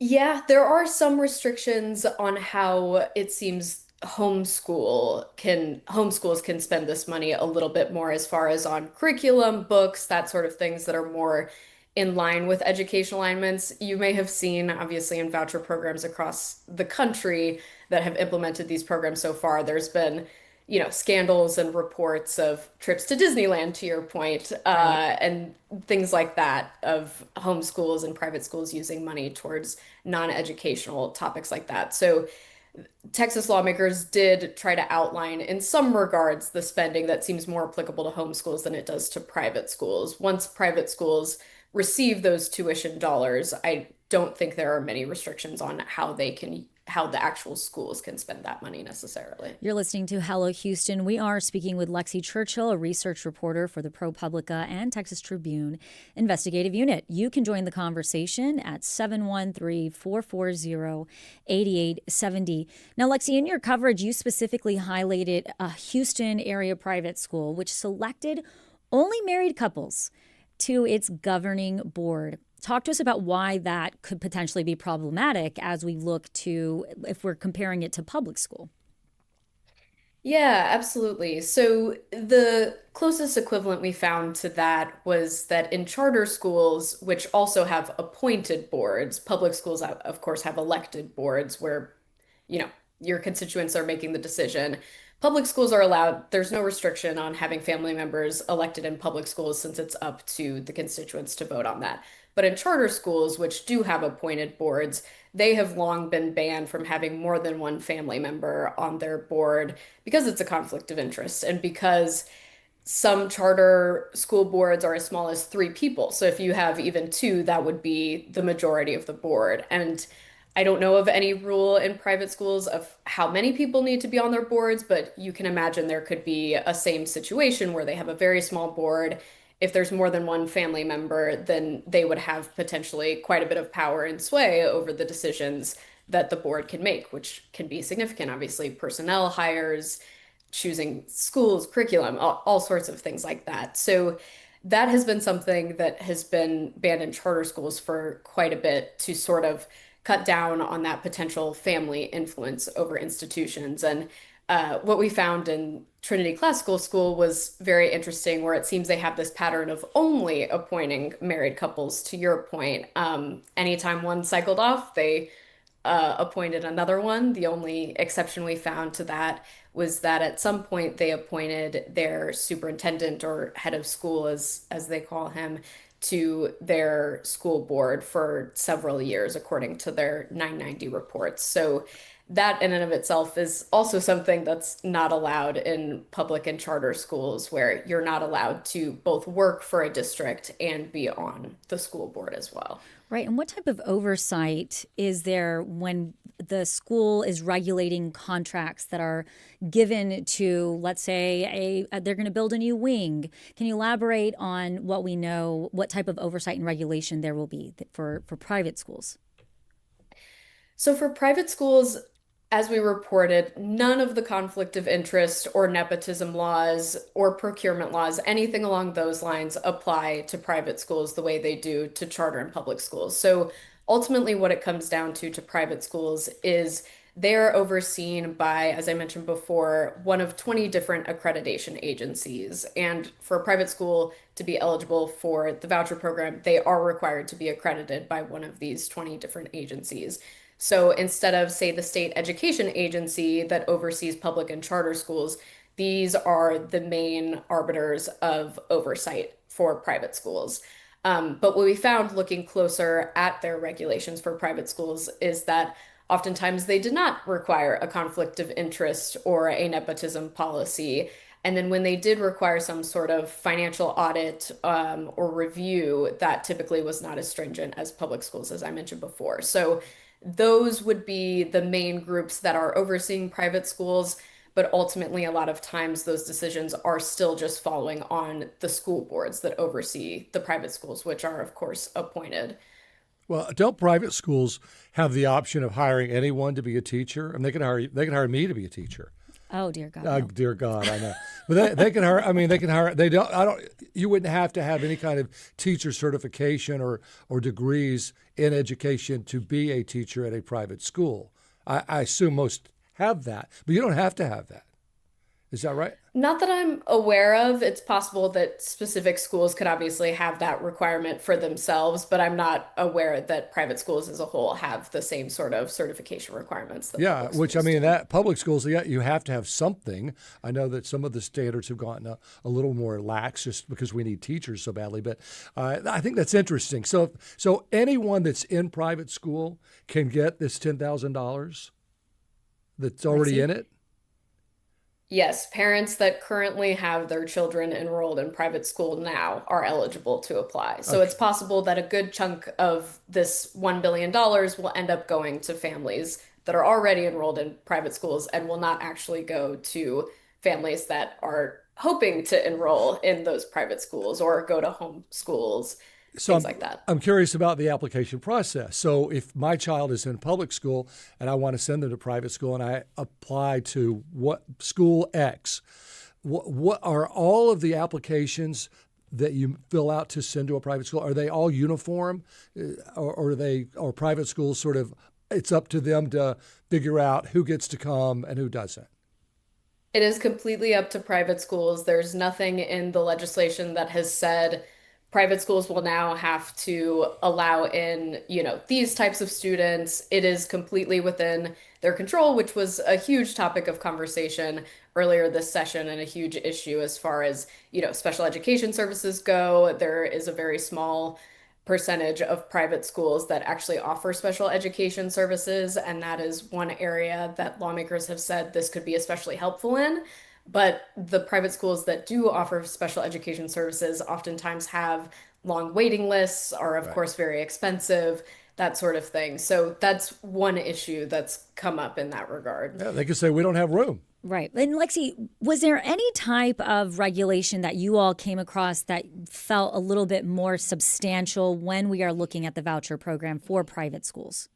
Yeah, there are some restrictions on how it seems homeschools can spend this money a little bit more as far as on curriculum, books, that sort of things that are more in line with educational alignments. You may have seen, obviously, in voucher programs across the country that have implemented these programs so far, there's been, scandals and reports of trips to Disneyland, to your point, and things like that, of homeschools and private schools using money towards non-educational topics like that. So Texas lawmakers did try to outline, in some regards, the spending that seems more applicable to homeschools than it does to private schools. Once private schools receive those tuition dollars, I don't think there are many restrictions on how the actual schools can spend that money necessarily. You're listening to Hello Houston. We are speaking with Lexi Churchill, a research reporter for the ProPublica and Texas Tribune Investigative Unit. You can join the conversation at 713-440-8870. Now, Lexi, in your coverage, you specifically highlighted a Houston area private school which selected only married couples to its governing board. Talk to us about why that could potentially be problematic as we look to, if we're comparing it to public school. Yeah, absolutely. So the closest equivalent we found to that was that in charter schools, which also have appointed boards, public schools, of course, have elected boards where, your constituents are making the decision. Public schools are allowed, there's no restriction on having family members elected in public schools since it's up to the constituents to vote on that. But in charter schools, which do have appointed boards, they have long been banned from having more than one family member on their board because it's a conflict of interest and because some charter school boards are as small as 3 people. So if you have even 2, that would be the majority of the board. And I don't know of any rule in private schools of how many people need to be on their boards, but you can imagine there could be a same situation where they have a very small board. If there's more than one family member, then they would have potentially quite a bit of power and sway over the decisions that the board can make, which can be significant. Obviously, personnel hires, choosing schools, curriculum, all sorts of things like that. So that has been something that has been banned in charter schools for quite a bit to sort of cut down on that potential family influence over institutions. And what we found in Trinity Classical School was very interesting, where it seems they have this pattern of only appointing married couples, to your point. Anytime one cycled off, they appointed another one. The only exception we found to that was that at some point they appointed their superintendent, or head of school as they call him, to their school board for several years, according to their 990 reports. So that in and of itself is also something that's not allowed in public and charter schools, where you're not allowed to both work for a district and be on the school board as well. Right. And what type of oversight is there when the school is regulating contracts that are given to, let's say, they're going to build a new wing? Can you elaborate on what we know, what type of oversight and regulation there will be for private schools? So for private schools, as we reported, none of the conflict of interest or nepotism laws or procurement laws, anything along those lines, apply to private schools the way they do to charter and public schools. So ultimately what it comes down to private schools is they're overseen by, as I mentioned before, one of 20 different accreditation agencies. And for a private school to be eligible for the voucher program, they are required to be accredited by one of these 20 different agencies. So instead of, say, the state education agency that oversees public and charter schools, these are the main arbiters of oversight for private schools. But what we found looking closer at their regulations for private schools is that oftentimes they did not require a conflict of interest or a nepotism policy. And then when they did require some sort of financial audit or review, that typically was not as stringent as public schools, as I mentioned before. So those would be the main groups that are overseeing private schools, but ultimately a lot of times those decisions are still just following on the school boards that oversee the private schools, which are, of course, appointed. Well, don't private schools have the option of hiring anyone to be a teacher? And they can hire me to be a teacher. Oh, dear God. No. Dear God, I know. But they can hire, you wouldn't have to have any kind of teacher certification or degrees in education to be a teacher at a private school. I assume most have that, but you don't have to have that. Is that right? Not that I'm aware of. It's possible that specific schools could obviously have that requirement for themselves, but I'm not aware that private schools as a whole have the same sort of certification requirements that Yeah, public which I schools mean, do. that public schools, yeah, you have to have something. I know that some of the standards have gotten a little more lax just because we need teachers so badly, but I think that's interesting. So anyone that's in private school can get this $10,000 that's already in it? Yes, parents that currently have their children enrolled in private school now are eligible to apply. So it's possible that a good chunk of this $1 billion will end up going to families that are already enrolled in private schools and will not actually go to families that are hoping to enroll in those private schools or go to home schools, things like that. I'm curious about the application process. So if my child is in public school and I want to send them to private school and I apply to what school X, what are all of the applications that you fill out to send to a private school? Are they all uniform, or are private schools sort of, it's up to them to figure out who gets to come and who doesn't? It is completely up to private schools. There's nothing in the legislation that has said private schools will now have to allow in, these types of students. It is completely within their control, which was a huge topic of conversation earlier this session and a huge issue as far as, special education services go. There is a very small percentage of private schools that actually offer special education services, and that is one area that lawmakers have said this could be especially helpful in. But the private schools that do offer special education services oftentimes have long waiting lists, are of course very expensive, that sort of thing. So that's one issue that's come up in that regard. Yeah, they could say we don't have room. Right. And Lexi, was there any type of regulation that you all came across that felt a little bit more substantial when we are looking at the voucher program for private schools?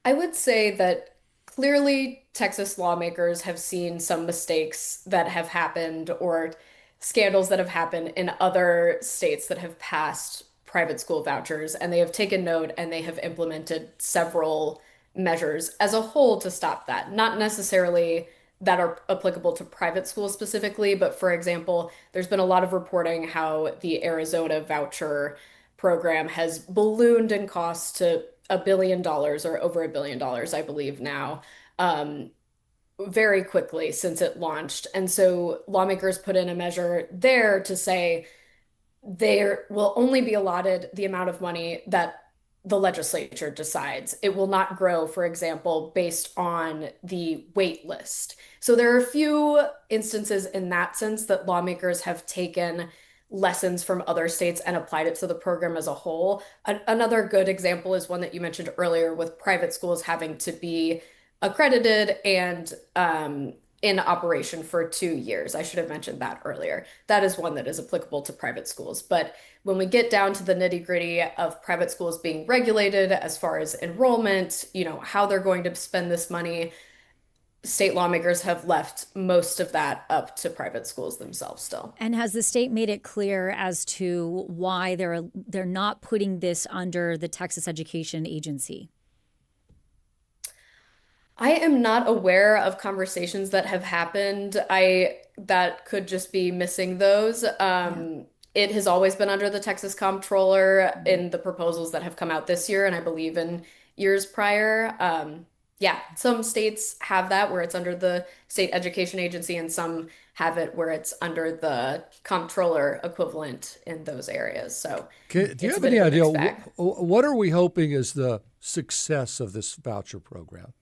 I would say that clearly Texas lawmakers have seen some mistakes that have happened or scandals that have happened in other states that have passed private school vouchers, and they have taken note and they have implemented several measures as a whole to stop that. Not necessarily that are applicable to private schools specifically, but for example, there's been a lot of reporting how the Arizona voucher program has ballooned in cost to $1 billion or over $1 billion, I believe now, very quickly since it launched. And so lawmakers put in a measure there to say there will only be allotted the amount of money that the legislature decides. It will not grow, for example, based on the wait list. So there are a few instances in that sense that lawmakers have taken lessons from other states and applied it to the program as a whole. Another good example is one that you mentioned earlier with private schools having to be accredited and in operation for 2 years. I should have mentioned that earlier. That is one that is applicable to private schools. But when we get down to the nitty-gritty of private schools being regulated as far as enrollment, how they're going to spend this money, state lawmakers have left most of that up to private schools themselves still. And has the state made it clear as to why they're not putting this under the Texas Education Agency? I am not aware of conversations that have happened. That could just be missing those. It has always been under the Texas Comptroller in the proposals that have come out this year, and I believe in years prior. Some states have that where it's under the state education agency, and some have it where it's under the comptroller equivalent in those areas. So do you have any idea what are we hoping is the success of this voucher program?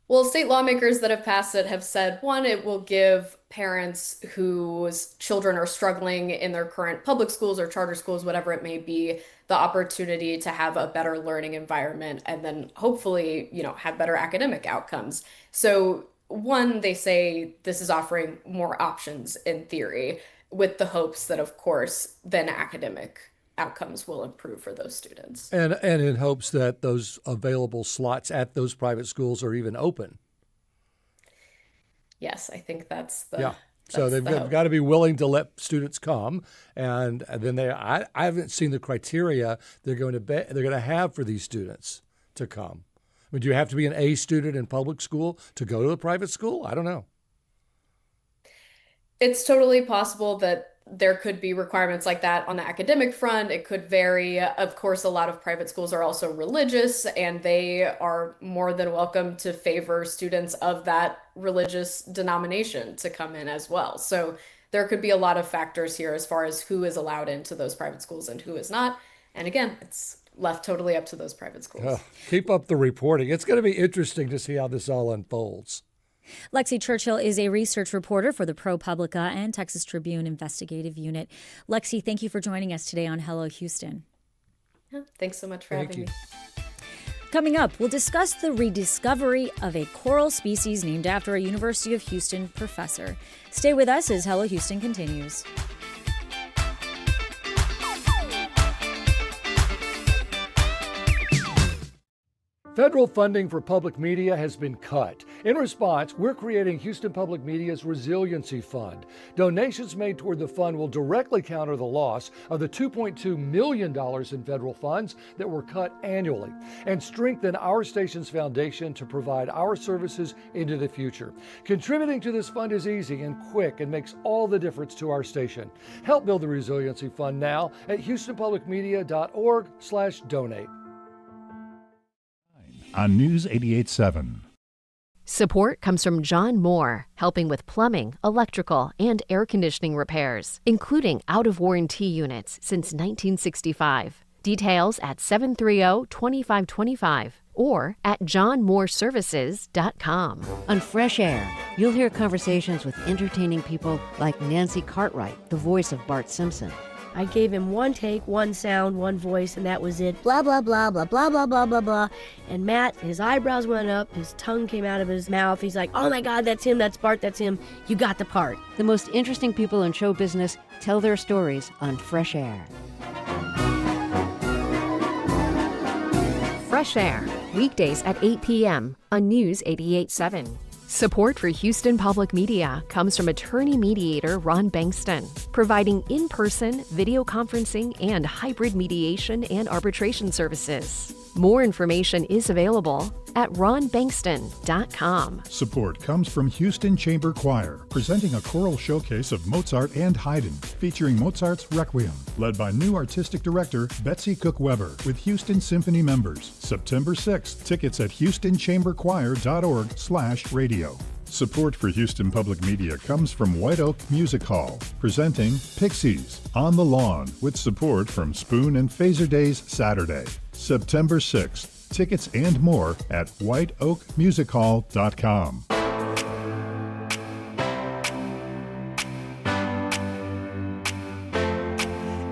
Well, state lawmakers that have passed it have said, one, it will give parents whose children are struggling in their current public schools or charter schools, whatever it may be, the opportunity to have a better learning environment and then hopefully, have better academic outcomes. So one, they say this is offering more options in theory with the hopes that, of course, then academic outcomes will improve for those students. And in hopes that those available slots at those private schools are even open. Yes, I think that's the So they've got to be willing to let students come, and then I haven't seen the criteria they're going to have for these students to come. I Would you have to be an A student in public school to go to a private school? I don't know. It's totally possible that there could be requirements like that on the academic front. It could vary. Of course, a lot of private schools are also religious, and they are more than welcome to favor students of that religious denomination to come in as well. So there could be a lot of factors here as far as who is allowed into those private schools and who is not. And again, it's left totally up to those private schools. Keep up the reporting. It's going to be interesting to see how this all unfolds. Lexi Churchill is a research reporter for the ProPublica and Texas Tribune Investigative Unit. Lexi, thank you for joining us today on Hello Houston. Thanks so much for having me. Coming up, we'll discuss the rediscovery of a coral species named after a University of Houston professor. Stay with us as Hello Houston continues. Federal funding for public media has been cut. In response, we're creating Houston Public Media's Resiliency Fund. Donations made toward the fund will directly counter the loss of the $2.2 million in federal funds that were cut annually and strengthen our station's foundation to provide our services into the future. Contributing to this fund is easy and quick and makes all the difference to our station. Help build the Resiliency Fund now at houstonpublicmedia.org/donate. On News 88.7. Support comes from John Moore, helping with plumbing, electrical, and air conditioning repairs, including out-of-warranty units since 1965. Details at 730-2525 or at johnmooreservices.com. On Fresh Air, you'll hear conversations with entertaining people like Nancy Cartwright, the voice of Bart Simpson. I gave him one take, one sound, one voice, and that was it. Blah, blah, blah, blah, blah, blah, blah, blah, blah. And Matt, his eyebrows went up, his tongue came out of his mouth. He's like, oh my God, that's him, that's Bart, that's him. You got the part. The most interesting people in show business tell their stories on Fresh Air. Fresh Air, weekdays at 8 p.m. on News 88.7. Support for Houston Public Media comes from attorney mediator Ron Bankston, providing in-person, video conferencing, and hybrid mediation and arbitration services. More information is available at ronbankston.com. Support comes from Houston Chamber Choir, presenting a choral showcase of Mozart and Haydn, featuring Mozart's Requiem, led by new artistic director Betsy Cook Weber, with Houston Symphony members. September 6th. Tickets at houstonchamberchoir.org/radio. Support for Houston Public Media comes from White Oak Music Hall, presenting Pixies on the Lawn, with support from Spoon and Phaser Days Saturday, September 6th. Tickets and more at whiteoakmusichall.com.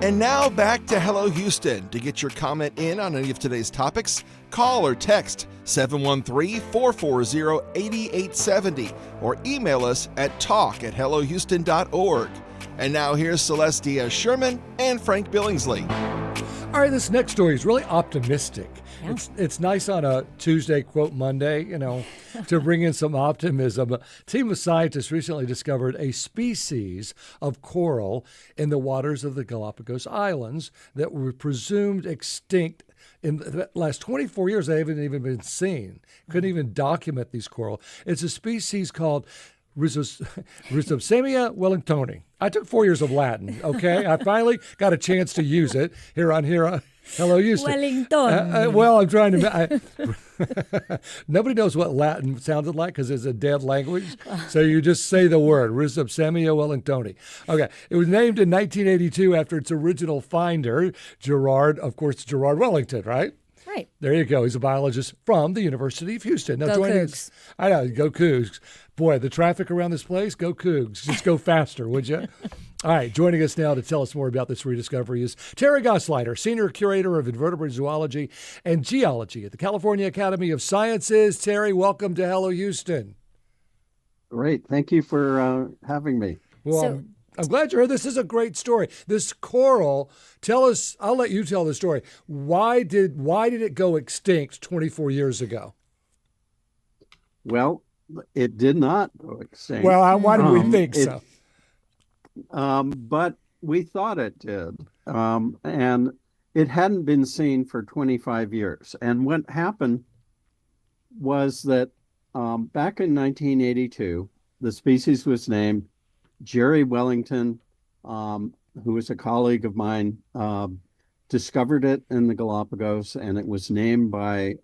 And now back to Hello Houston. To get your comment in on any of today's topics, call or text 713-440-8870 or email us at talk@hellohouston.org. And now here's Celeste Diaz-Sherman and Frank Billingsley. All right, this next story is really optimistic. Yeah. It's nice on a Tuesday, quote Monday, to bring in some optimism. A team of scientists recently discovered a species of coral in the waters of the Galapagos Islands that were presumed extinct. In the last 24 years, they haven't even been seen. Couldn't even document these coral. It's a species called Rhizopsamia wellingtoni. I took 4 years of Latin, okay? I finally got a chance to use it here on Hello Houston. Wellington. Well, I'm trying to... nobody knows what Latin sounded like because it's a dead language. So you just say the word, Rhizopsamia wellingtoni. Okay. It was named in 1982 after its original finder, Gerard Wellington, right? Right. There you go. He's a biologist from the University of Houston. Now, go Cougs. I know, go Cougs. Boy, the traffic around this place, go Cougs. Just go faster, would you? All right, joining us now to tell us more about this rediscovery is Terry Gosliner, Senior Curator of Invertebrate Zoology and Geology at the California Academy of Sciences. Terry, welcome to Hello Houston. Great. Thank you for having me. Well, I'm glad you're here. This is a great story. This coral, tell us, I'll let you tell the story. Why did it go extinct 24 years ago? Well, it did not go extinct. Well, why did we think so? But we thought it did. And it hadn't been seen for 25 years. And what happened was that back in 1982, the species was named Jerry Wellington, who was a colleague of mine, discovered it in the Galapagos, and it was named by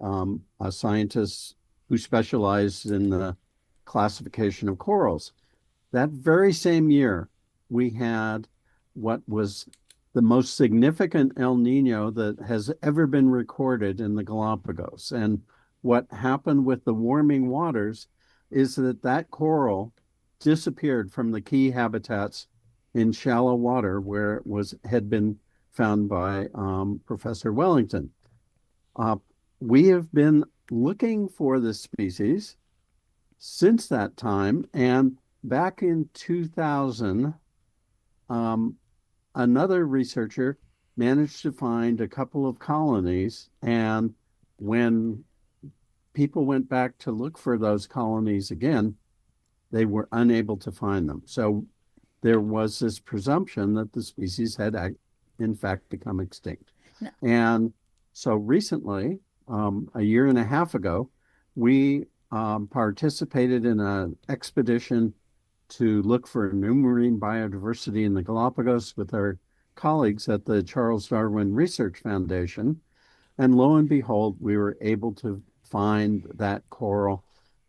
a scientist who specialized in the classification of corals. That very same year, we had what was the most significant El Nino that has ever been recorded in the Galapagos. And what happened with the warming waters is that that coral disappeared from the key habitats in shallow water where it had been found by Professor Wellington. We have been looking for this species since that time, and back in 2000, another researcher managed to find a couple of colonies, and when people went back to look for those colonies again, they were unable to find them. So there was this presumption that the species had in fact become extinct. No. And so recently, a year and a half ago, we participated in an expedition to look for new marine biodiversity in the Galapagos with our colleagues at the Charles Darwin Research Foundation. And lo and behold, we were able to find that coral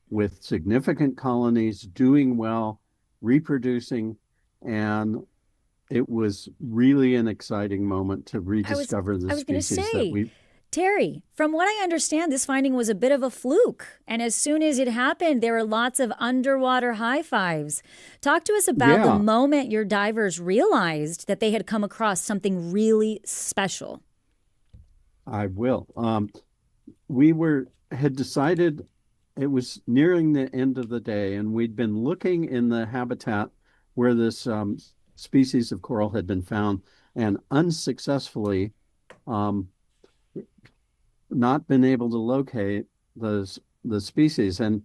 with significant colonies doing well, reproducing, and it was really an exciting moment to rediscover the species that we... Terry, from what I understand, this finding was a bit of a fluke. And as soon as it happened, there were lots of underwater high fives. Talk to us about the moment your divers realized that they had come across something really special. I will. We had decided it was nearing the end of the day, and we'd been looking in the habitat where this species of coral had been found and unsuccessfully not been able to locate the species. And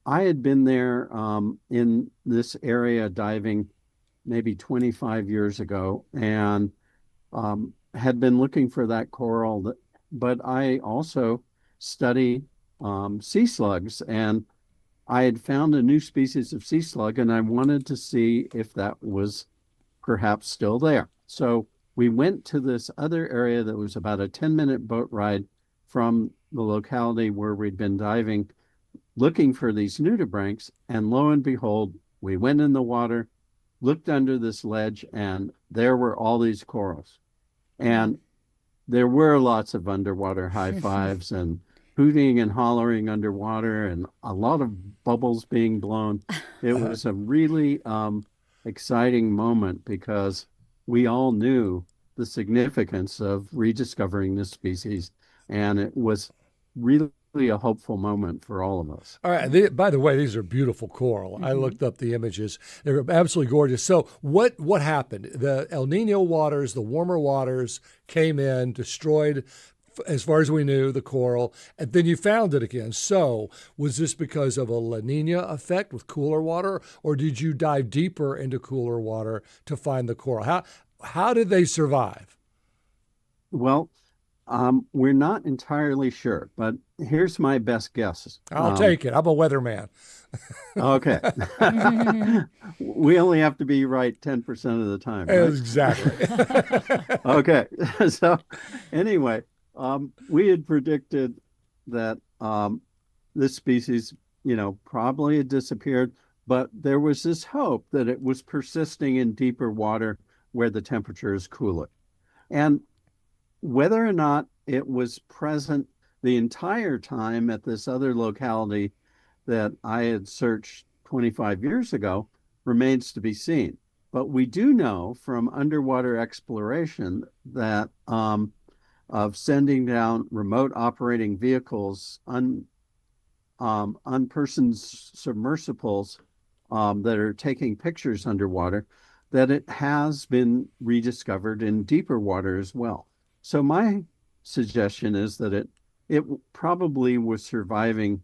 I had been there in this area diving maybe 25 years ago and had been looking for that coral. But I also study sea slugs, and I had found a new species of sea slug, and I wanted to see if that was perhaps still there. So we went to this other area that was about a 10-minute boat ride from the locality where we'd been diving, looking for these nudibranchs, and lo and behold, we went in the water, looked under this ledge, and there were all these corals. And there were lots of underwater high fives and hooting and hollering underwater and a lot of bubbles being blown. It was a really exciting moment because we all knew the significance of rediscovering this species, and it was really a hopeful moment for all of us. All right. By the way, these are beautiful coral. Mm-hmm. I looked up the images. They're absolutely gorgeous. So what happened? The El Nino waters, the warmer waters came in, destroyed, as far as we knew, the coral, and then you found it again. So was this because of a La Nina effect with cooler water, or did you dive deeper into cooler water to find the coral? How did they survive? Well, we're not entirely sure, but here's my best guess. I'll take it. I'm a weatherman. Okay. We only have to be right 10% of the time. Right? Exactly. Okay. So anyway, we had predicted that this species, probably had disappeared, but there was this hope that it was persisting in deeper water where the temperature is cooler. And whether or not it was present the entire time at this other locality that I had searched 25 years ago remains to be seen. But we do know from underwater exploration that of sending down remote operating vehicles, unpersoned submersibles that are taking pictures underwater, that it has been rediscovered in deeper water as well. So my suggestion is that it probably was surviving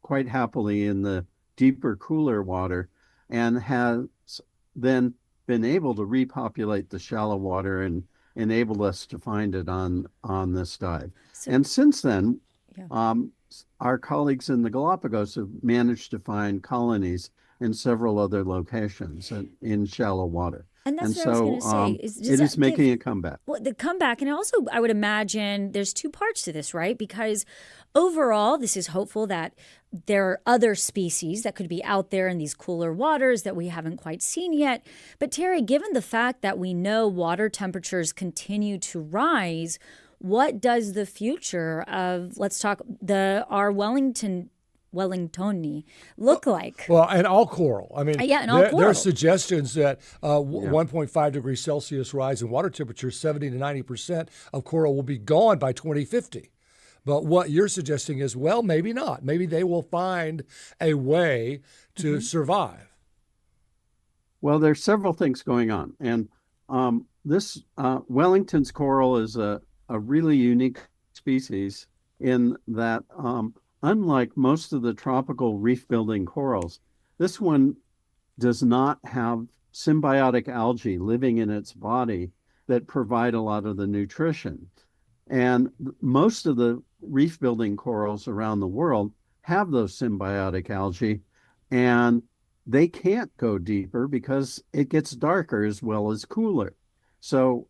quite happily in the deeper, cooler water and has then been able to repopulate the shallow water and enable us to find it on this dive. And since then, Our colleagues in the Galapagos have managed to find colonies in several other locations in shallow water. And that's what I was going to say. It is making a comeback. Well, the comeback, and also I would imagine there's two parts to this, right? Because overall, this is hopeful that there are other species that could be out there in these cooler waters that we haven't quite seen yet. But Terry, given the fact that we know water temperatures continue to rise, what does the future of, let's talk, our Wellingtoni look like? Well, and all coral. I mean, and all coral. There are suggestions that 1.5 degrees Celsius rise in water temperature, 70 to 90% of coral will be gone by 2050. But what you're suggesting is, well, maybe not. Maybe they will find a way to survive. Well, there's several things going on. And this Wellington's coral is a really unique species in that unlike most of the tropical reef-building corals, this one does not have symbiotic algae living in its body that provide a lot of the nutrition. And most of the reef-building corals around the world have those symbiotic algae, and they can't go deeper because it gets darker as well as cooler. So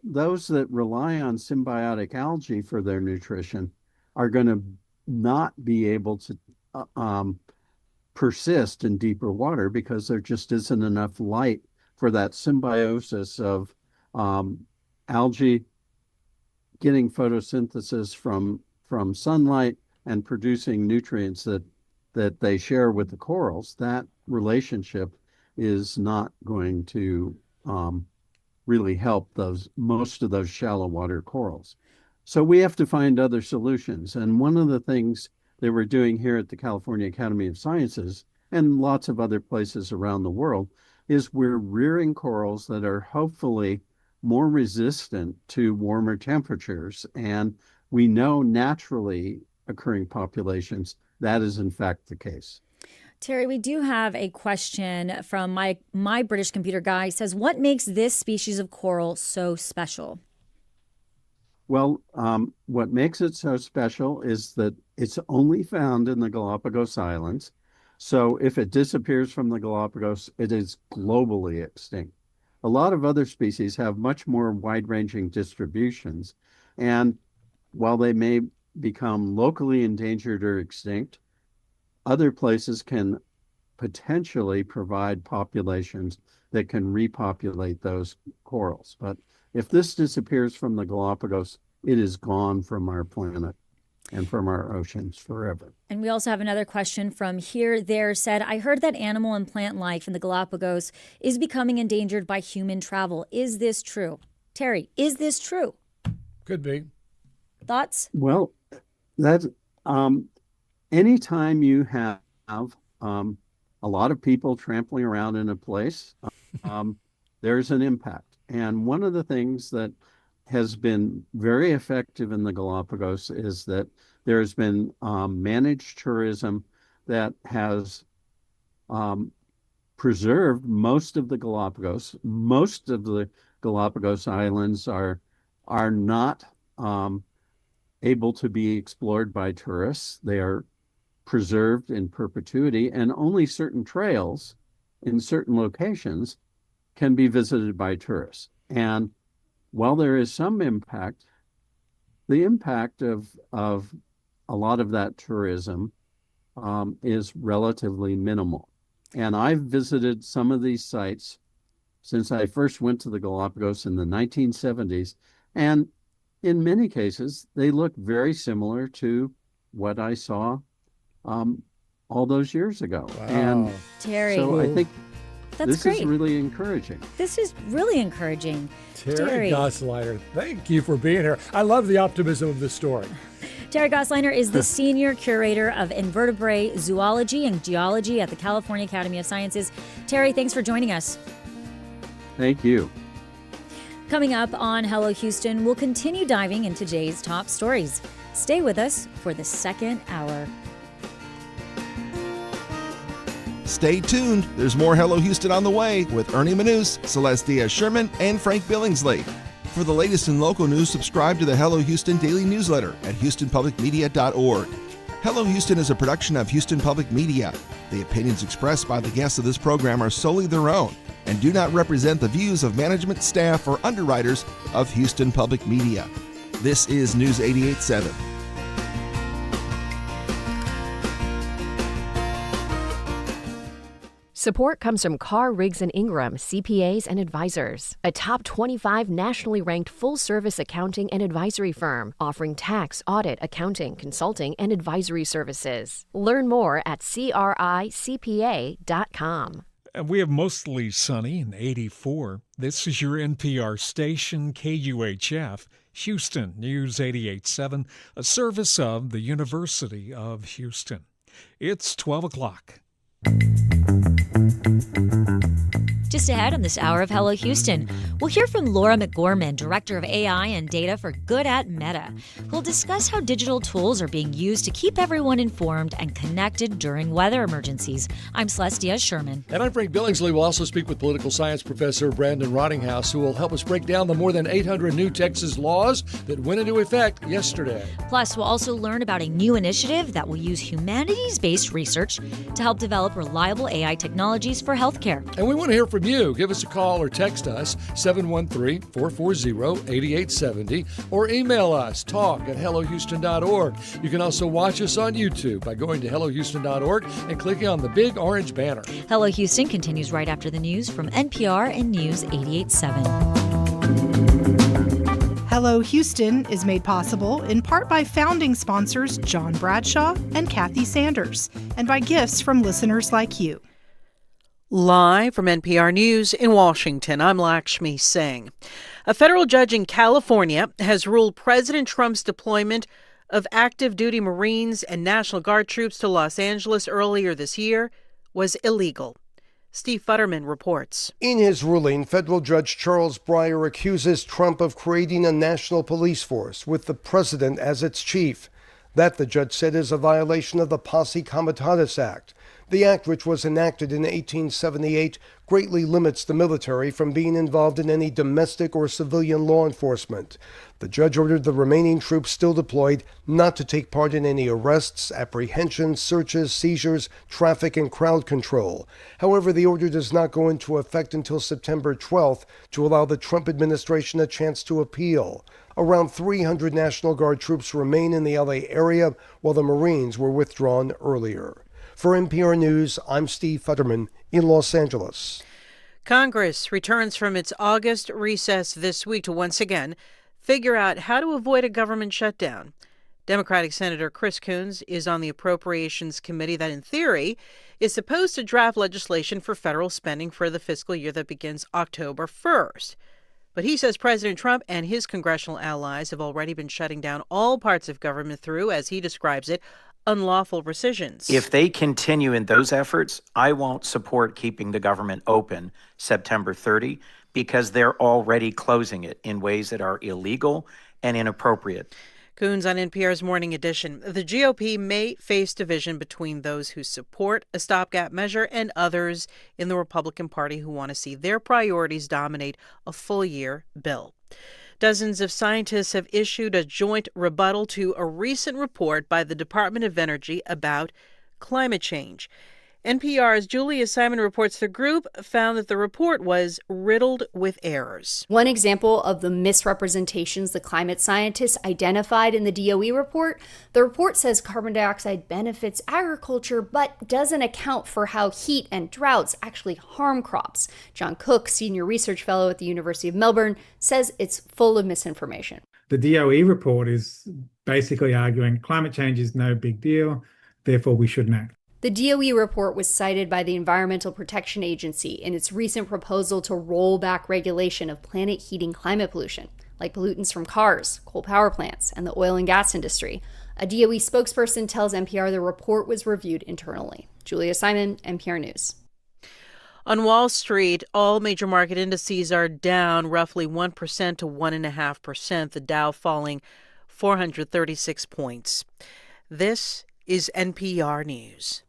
those that rely on symbiotic algae for their nutrition are going to not be able to persist in deeper water because there just isn't enough light for that symbiosis of algae getting photosynthesis from sunlight and producing nutrients that they share with the corals. That relationship is not going to really help most of those shallow water corals. So we have to find other solutions. And one of the things that we're doing here at the California Academy of Sciences and lots of other places around the world is we're rearing corals that are hopefully more resistant to warmer temperatures. And we know naturally occurring populations that is in fact the case. Terry, we do have a question from my British computer guy. He says, what makes this species of coral so special? Well, what makes it so special is that it's only found in the Galapagos Islands. So if it disappears from the Galapagos, it is globally extinct. A lot of other species have much more wide-ranging distributions. And while they may become locally endangered or extinct, other places can potentially provide populations that can repopulate those corals. But if this disappears from the Galapagos, it is gone from our planet and from our oceans forever. And we also have another question from Here There said, I heard that animal and plant life in the Galapagos is becoming endangered by human travel. Is this true? Terry, is this true? Could be. Thoughts? Well, that's anytime you have a lot of people trampling around in a place, there's an impact. And one of the things that has been very effective in the Galapagos is that there's been managed tourism that has preserved most of the Galapagos. Most of the Galapagos Islands are not able to be explored by tourists. They are preserved in perpetuity, and only certain trails in certain locations can be visited by tourists. And while there is some impact, the impact of a lot of that tourism is relatively minimal. And I've visited some of these sites since I first went to the Galapagos in the 1970s, and in many cases, they look very similar to what I saw all those years ago. Wow. And Terry, so I think that's this great. is really encouraging. This is really encouraging. Terry Gosliner, thank you for being here. I love the optimism of this story. Terry Gosliner is the Senior Curator of Invertebrate, Zoology, and Geology at the California Academy of Sciences. Terry, thanks for joining us. Thank you. Coming up on Hello Houston, we'll continue diving into today's top stories. Stay with us for the second hour. Stay tuned. There's more Hello Houston on the way with Ernie Manous, Celestia Sherman, and Frank Billingsley. For the latest in local news, subscribe to the Hello Houston daily newsletter at houstonpublicmedia.org. Hello Houston is a production of Houston Public Media. The opinions expressed by the guests of this program are solely their own and do not represent the views of management, staff, or underwriters of Houston Public Media. This is News 88.7. Support comes from Carr, Riggs & Ingram, CPAs and Advisors, a top 25 nationally ranked full-service accounting and advisory firm offering tax, audit, accounting, consulting, and advisory services. Learn more at cricpa.com. We have mostly sunny and 84. This is your NPR station, KUHF, Houston News 88.7, a service of the University of Houston. It's 12 o'clock. Just ahead on this hour of Hello Houston, we'll hear from Laura McGorman, Director of AI and Data for Good at Meta. We'll discuss how digital tools are being used to keep everyone informed and connected during weather emergencies. I'm Celestia Sherman. And I'm Frank Billingsley. We'll also speak with political science professor Brandon Rottinghaus, who will help us break down the more than 800 new Texas laws that went into effect yesterday. Plus, we'll also learn about a new initiative that will use humanities-based research to help develop reliable AI technologies for healthcare. And we want to hear from you. Give us a call or text us, 713-440-8870, or email us, talk@hellohouston.org. You can also watch us on YouTube by going to hellohouston.org and clicking on the big orange banner. Hello Houston continues right after the news from NPR and News 88.7. Hello Houston is made possible in part by founding sponsors John Bradshaw and Kathy Sanders, and by gifts from listeners like you. Live from NPR News in Washington, I'm Lakshmi Singh. A federal judge in California has ruled President Trump's deployment of active duty Marines and National Guard troops to Los Angeles earlier this year was illegal. Steve Futterman reports. In his ruling, federal Judge Charles Breyer accuses Trump of creating a national police force with the president as its chief. That, the judge said, is a violation of the Posse Comitatus Act. The act, which was enacted in 1878, greatly limits the military from being involved in any domestic or civilian law enforcement. The judge ordered the remaining troops still deployed not to take part in any arrests, apprehensions, searches, seizures, traffic, and crowd control. However, the order does not go into effect until September 12th to allow the Trump administration a chance to appeal. Around 300 National Guard troops remain in the LA area, while the Marines were withdrawn earlier. For NPR News, I'm Steve Futterman in Los Angeles. Congress returns from its August recess this week to once again figure out how to avoid a government shutdown. Democratic Senator Chris Coons is on the Appropriations Committee that, in theory, is supposed to draft legislation for federal spending for the fiscal year that begins October 1st. But he says President Trump and his congressional allies have already been shutting down all parts of government through, as he describes it, unlawful rescissions. If they continue in those efforts, I won't support keeping the government open September 30 because they're already closing it in ways that are illegal and inappropriate. Coons on NPR's Morning Edition. The GOP may face division between those who support a stopgap measure and others in the Republican Party who want to see their priorities dominate a full-year bill. Dozens of scientists have issued a joint rebuttal to a recent report by the Department of Energy about climate change. NPR's Julia Simon reports the group found that the report was riddled with errors. One example of the misrepresentations the climate scientists identified in the DOE report, the report says carbon dioxide benefits agriculture but doesn't account for how heat and droughts actually harm crops. John Cook, senior research fellow at the University of Melbourne, says it's full of misinformation. The DOE report is basically arguing climate change is no big deal, therefore we shouldn't act. The DOE report was cited by the Environmental Protection Agency in its recent proposal to roll back regulation of planet-heating climate pollution, like pollutants from cars, coal power plants, and the oil and gas industry. A DOE spokesperson tells NPR the report was reviewed internally. Julia Simon, NPR News. On Wall Street, all major market indices are down roughly 1% to 1.5%, the Dow falling 436 points. This is NPR News.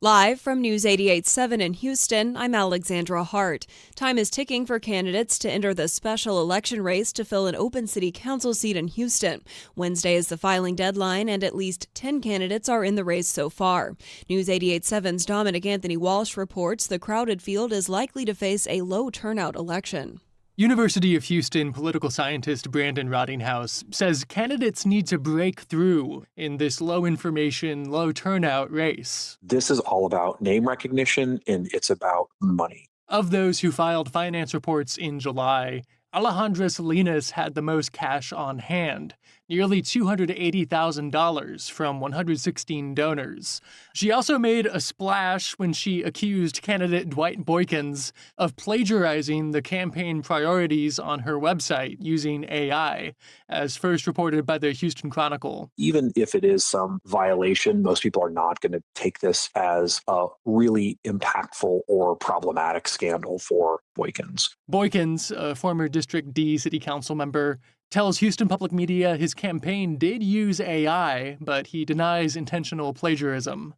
Live from News 88.7 in Houston, I'm Alexandra Hart. Time is ticking for candidates to enter the special election race to fill an open city council seat in Houston. Wednesday is the filing deadline, and at least 10 candidates are in the race so far. News 88.7's Dominic Anthony Walsh reports the crowded field is likely to face a low turnout election. University of Houston political scientist Brandon Rottinghaus says candidates need to break through in this low information, low turnout race. This is all about name recognition, and it's about money. Of those who filed finance reports in July, Alejandra Salinas had the most cash on hand, nearly $280,000 from 116 donors. She also made a splash when she accused candidate Dwight Boykins of plagiarizing the campaign priorities on her website using AI, as first reported by the Houston Chronicle. Even if it is some violation, most people are not going to take this as a really impactful or problematic scandal for Boykins. Boykins, a former District D city council member, tells Houston Public Media his campaign did use AI, but he denies intentional plagiarism.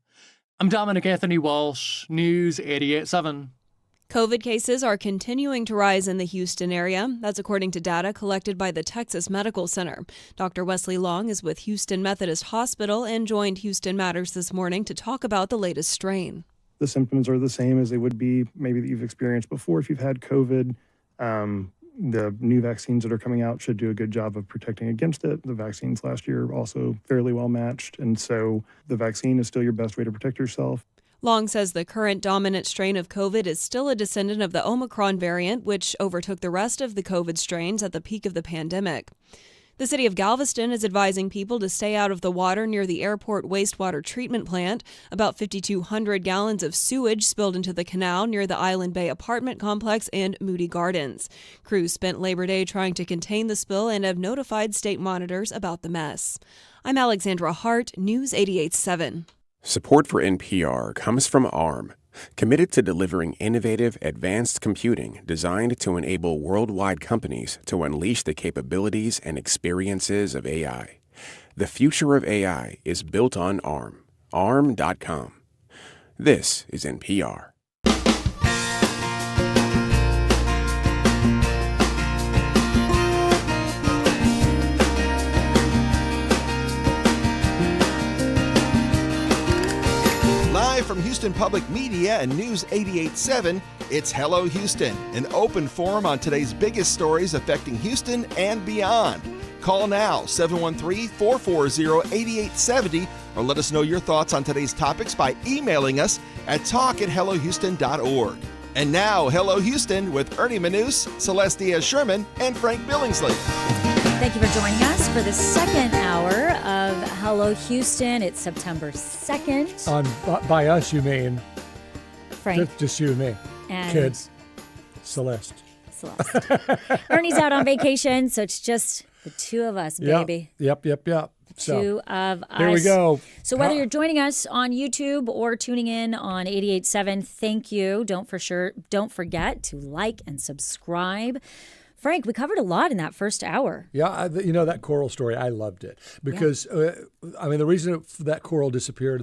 I'm Dominic Anthony Walsh, News 88.7. COVID cases are continuing to rise in the Houston area. That's according to data collected by the Texas Medical Center. Dr. Wesley Long is with Houston Methodist Hospital and joined Houston Matters this morning to talk about the latest strain. The symptoms are the same as they would be maybe that you've experienced before if you've had COVID. The new vaccines that are coming out should do a good job of protecting against it. The vaccines last year are also fairly well matched, and so the vaccine is still your best way to protect yourself. Long says the current dominant strain of COVID is still a descendant of the Omicron variant, which overtook the rest of the COVID strains at the peak of the pandemic. The city of Galveston is advising people to stay out of the water near the airport wastewater treatment plant. About 5,200 gallons of sewage spilled into the canal near the Island Bay apartment complex and Moody Gardens. Crews spent Labor Day trying to contain the spill and have notified state monitors about the mess. I'm Alexandra Hart, News 88.7. Support for NPR comes from ARM, committed to delivering innovative, advanced computing designed to enable worldwide companies to unleash the capabilities and experiences of AI. The future of AI is built on ARM. ARM.com. This is NPR. From Houston Public Media and News 88.7, it's Hello Houston, an open forum on today's biggest stories affecting Houston and beyond. Call now, 713-440-8870, or let us know your thoughts on today's topics by emailing us at talk@hellohouston.org. And now, Hello Houston with Ernie Manous, Celeste Diaz-Sherman, and Frank Billingsley. Thank you for joining us for the second hour of Hello Houston. It's September 2nd. By us, you mean Frank. Just you and me. And kids. Celeste. Ernie's out on vacation, so it's just the two of us, baby. Yep. So, two of us. Here we go. So whether you're joining us on YouTube or tuning in on 88.7, thank you. Don't forget to like and subscribe. Frank, we covered a lot in that first hour. Yeah, that coral story, I loved it. Because, the reason that coral disappeared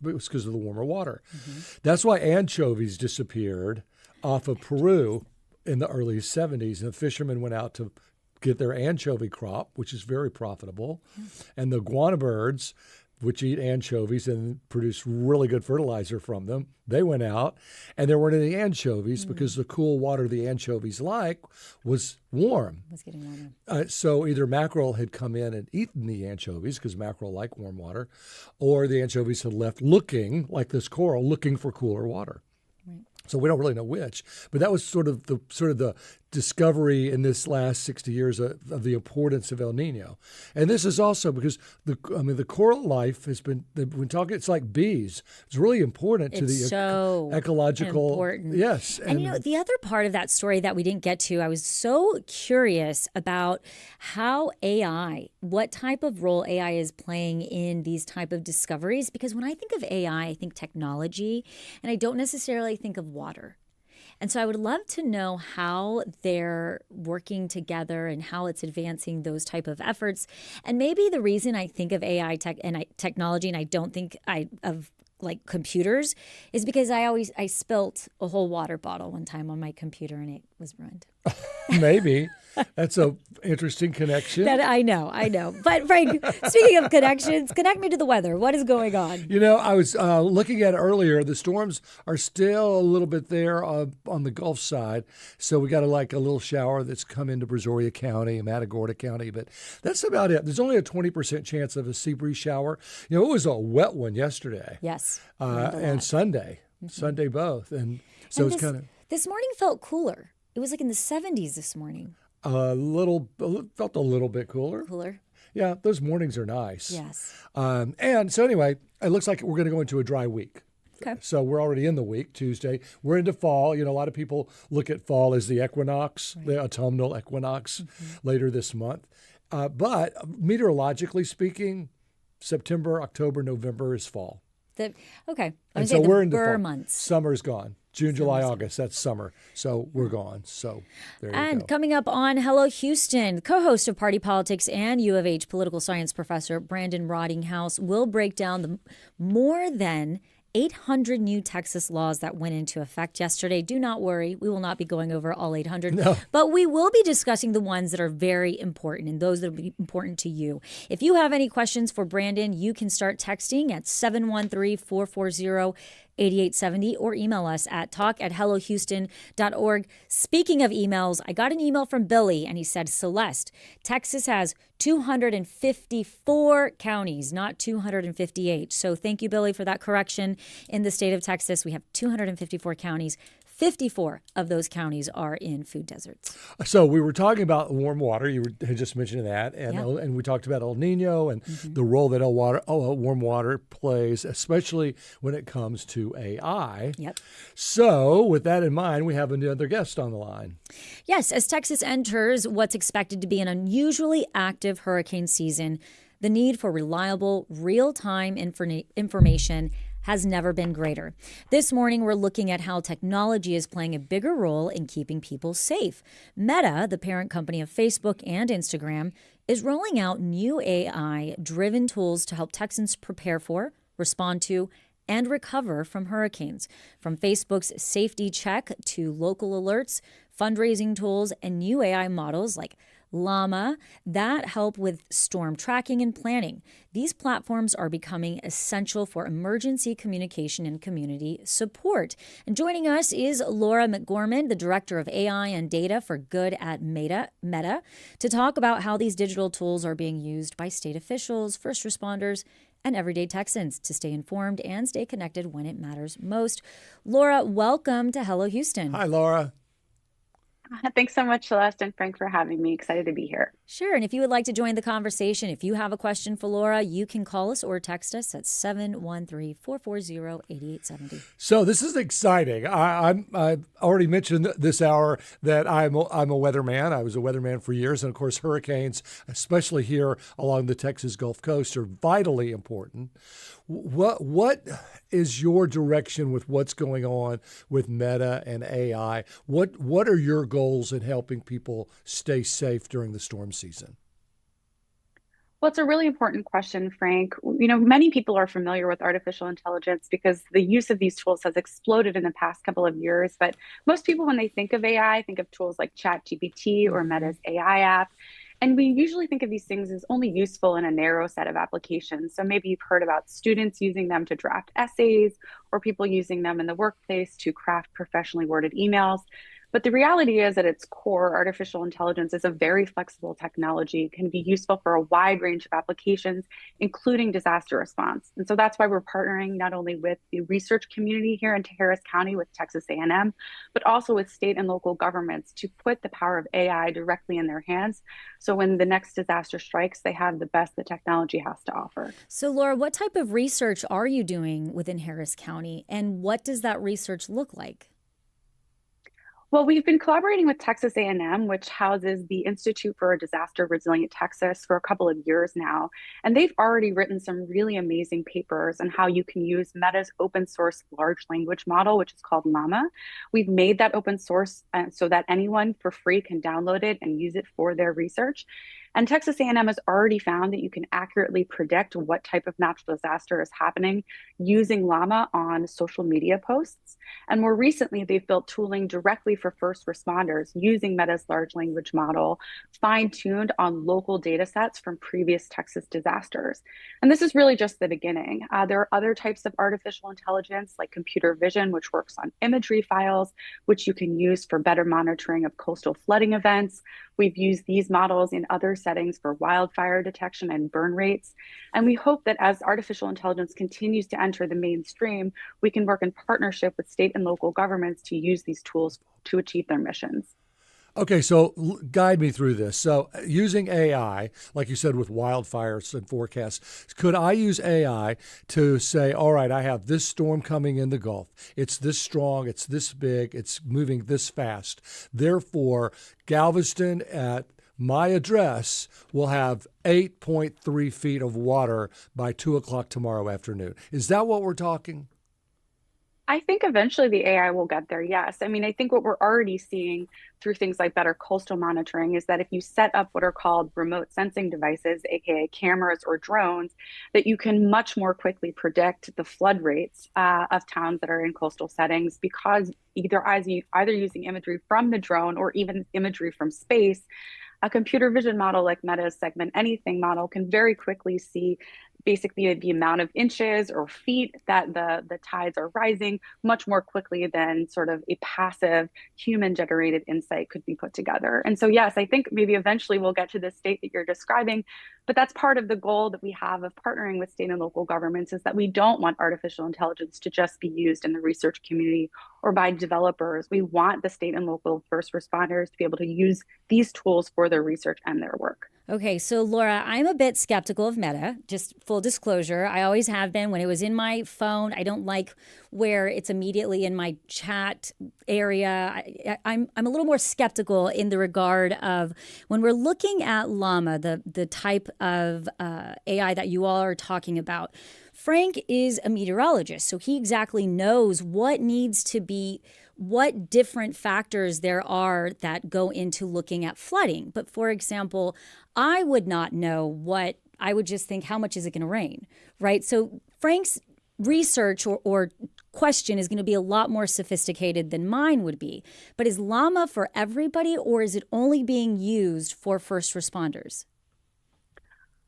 was because of the warmer water. Mm-hmm. That's why anchovies disappeared off of Peru in the early 70s. And the fishermen went out to get their anchovy crop, which is very profitable. Mm-hmm. And the iguana birds, which eat anchovies and produce really good fertilizer from them, they went out, and there weren't any anchovies because the cool water the anchovies was warm. It was getting warmer. So either mackerel had come in and eaten the anchovies, because mackerel like warm water, or the anchovies had left looking, like this coral, looking for cooler water. Right. So we don't really know which, but that was sort of the discovery in this last 60 years of the importance of El Nino. And this is also because the coral life has been, when talking, it's like bees. It's really important to the ecological. Important. Yes. And the other part of that story that we didn't get to, I was so curious about how AI, what type of role AI is playing in these type of discoveries. Because when I think of AI, I think technology, and I don't necessarily think of water. And so I would love to know how they're working together and how it's advancing those type of efforts. And maybe the reason I think of AI technology, and I don't think of like computers is because I spilt a whole water bottle one time on my computer and it was ruined. Maybe. That's a interesting connection. That I know. But Frank, speaking of connections, connect me to the weather. What is going on? I was looking at it earlier. The storms are still a little bit there on the Gulf side. So we got a little shower that's come into Brazoria County and Matagorda County, but that's about it. There's only a 20% chance of a sea breeze shower. It was a wet one yesterday. Yes. And Sunday. Sunday both. And so it's kind of... This morning felt cooler. It was like in the 70s this morning. Felt a little bit cooler. Yeah, those mornings are nice. Yes. And so anyway, it looks like we're going to go into a dry week. Okay. So we're already in the week, Tuesday. We're into fall. A lot of people look at fall as the equinox, the autumnal equinox later this month. But meteorologically speaking, September, October, November is fall. Okay. And so we're in the fall months. Summer's gone. June, July, August, that's summer. So we're gone. So there you go. And coming up on Hello Houston, co-host of Party Politics and U of H political science professor Brandon Rottinghaus will break down the more than 800 new Texas laws that went into effect yesterday. Do not worry, we will not be going over all 800, but we will be discussing the ones that are very important and those that will be important to you. If you have any questions for Brandon, you can start texting at 713-440-8870 or email us at talk@hellohouston.org. Speaking of emails, I got an email from Billy and he said, Celeste, Texas has 254 counties, not 258. So thank you, Billy, for that correction. In the state of Texas, we have 254 counties. 54 of those counties are in food deserts. So we were talking about warm water. You had just mentioned that. And we talked about El Nino and the role that warm water plays, especially when it comes to AI. Yep. So with that in mind, we have another guest on the line. Yes, as Texas enters what's expected to be an unusually active hurricane season, the need for reliable, real-time information has never been greater. This morning, we're looking at how technology is playing a bigger role in keeping people safe. Meta, the parent company of Facebook and Instagram, is rolling out new AI-driven tools to help Texans prepare for, respond to, and recover from hurricanes. From Facebook's safety check to local alerts, fundraising tools, and new AI models like Llama that help with storm tracking and planning. These platforms are becoming essential for emergency communication and community support. And joining us is Laura McGorman, the Director of AI and Data for Good at Meta, to talk about how these digital tools are being used by state officials, first responders, and everyday Texans to stay informed and stay connected when it matters most. Laura, welcome to Hello Houston. Hi, Laura. Thanks so much, Celeste and Frank, for having me. Excited to be here. Sure. And if you would like to join the conversation, if you have a question for Laura, you can call us or text us at 713-440-8870. So this is exciting. I've already mentioned this hour that I'm a weatherman. I was a weatherman for years. And of course, hurricanes, especially here along the Texas Gulf Coast, are vitally important. What is your direction with what's going on with Meta and AI? What are your goals in helping people stay safe during the storm season? Well, it's a really important question, Frank. Many people are familiar with artificial intelligence because the use of these tools has exploded in the past couple of years. But most people, when they think of AI, think of tools like ChatGPT or Meta's AI app. And we usually think of these things as only useful in a narrow set of applications. So maybe you've heard about students using them to draft essays or people using them in the workplace to craft professionally worded emails. But the reality is, at its core, artificial intelligence is a very flexible technology. It can be useful for a wide range of applications, including disaster response. And so that's why we're partnering not only with the research community here in Harris County with Texas A&M, but also with state and local governments to put the power of AI directly in their hands. So when the next disaster strikes, they have the best the technology has to offer. So Laura, what type of research are you doing within Harris County, and what does that research look like? Well, we've been collaborating with Texas A&M, which houses the Institute for a Disaster Resilient Texas, for a couple of years now. And they've already written some really amazing papers on how you can use Meta's open source large language model, which is called Llama. We've made that open source so that anyone for free can download it and use it for their research. And Texas A&M has already found that you can accurately predict what type of natural disaster is happening using Llama on social media posts. And more recently, they've built tooling directly for first responders using Meta's large language model, fine-tuned on local data sets from previous Texas disasters. And this is really just the beginning. There are other types of artificial intelligence like computer vision, which works on imagery files, which you can use for better monitoring of coastal flooding events. We've used these models in other settings for wildfire detection and burn rates. And we hope that as artificial intelligence continues to enter the mainstream, we can work in partnership with state and local governments to use these tools to achieve their missions. Okay, so guide me through this. So using AI, like you said, with wildfires and forecasts, could I use AI to say, all right, I have this storm coming in the Gulf. It's this strong, it's this big, it's moving this fast. Therefore, Galveston at my address will have 8.3 feet of water by 2 o'clock tomorrow afternoon. Is that what we're talking? I think eventually the AI will get there, yes. I mean, I think what we're already seeing through things like better coastal monitoring is that if you set up what are called remote sensing devices, aka cameras or drones, that you can much more quickly predict the flood rates of towns that are in coastal settings, because either using imagery from the drone or even imagery from space, a computer vision model like Meta's Segment Anything model can very quickly see basically the amount of inches or feet that the tides are rising much more quickly than sort of a passive human generated insight could be put together. And so, yes, I think maybe eventually we'll get to the state that you're describing, but that's part of the goal that we have of partnering with state and local governments, is that we don't want artificial intelligence to just be used in the research community or by developers. We want the state and local first responders to be able to use these tools for their research and their work. Okay, so Laura, I'm a bit skeptical of Meta, just full disclosure. I always have been. When it was in my phone, I don't like where it's immediately in my chat area. I'm a little more skeptical in the regard of when we're looking at Llama, the type of AI that you all are talking about. Frank is a meteorologist, so he exactly knows what needs to be, what different factors there are that go into looking at flooding. But for example, I would not know what, I would just think, how much is it going to rain, right? So Frank's research or question is going to be a lot more sophisticated than mine would be. But is Llama for everybody, or is it only being used for first responders?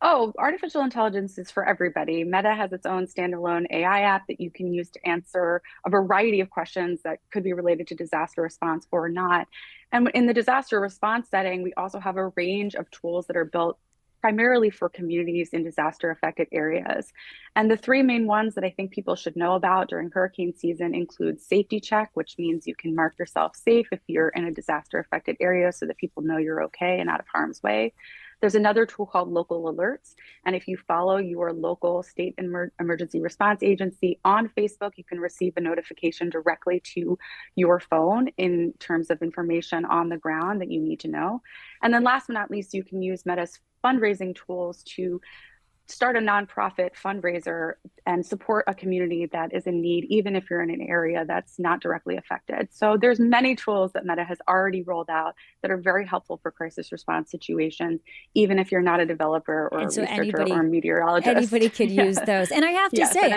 Oh, artificial intelligence is for everybody. Meta has its own standalone AI app that you can use to answer a variety of questions that could be related to disaster response or not. And in the disaster response setting, we also have a range of tools that are built primarily for communities in disaster affected areas. And the three main ones that I think people should know about during hurricane season include Safety Check, which means you can mark yourself safe if you're in a disaster affected area so that people know you're okay and out of harm's way. There's another tool called Local Alerts. And if you follow your local state emergency response agency on Facebook, you can receive a notification directly to your phone in terms of information on the ground that you need to know. And then last but not least, you can use Meta's fundraising tools to start a nonprofit fundraiser and support a community that is in need, even if you're in an area that's not directly affected. So there's many tools that Meta has already rolled out that are very helpful for crisis response situations, even if you're not a developer or a researcher or a meteorologist. Anybody could use those. And I have to say,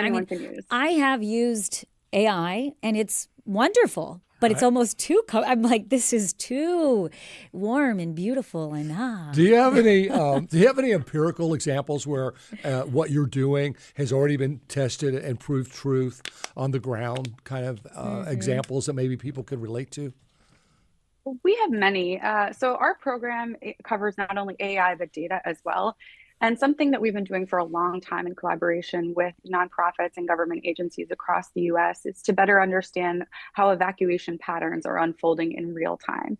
I have used AI and it's wonderful. But it's almost too I'm like, this is too warm and beautiful and Do you have any empirical examples where what you're doing has already been tested and proved truth on the ground, kind of examples that maybe people could relate to? We have many. So our program covers not only AI, but data as well. And something that we've been doing for a long time in collaboration with nonprofits and government agencies across the US is to better understand how evacuation patterns are unfolding in real time.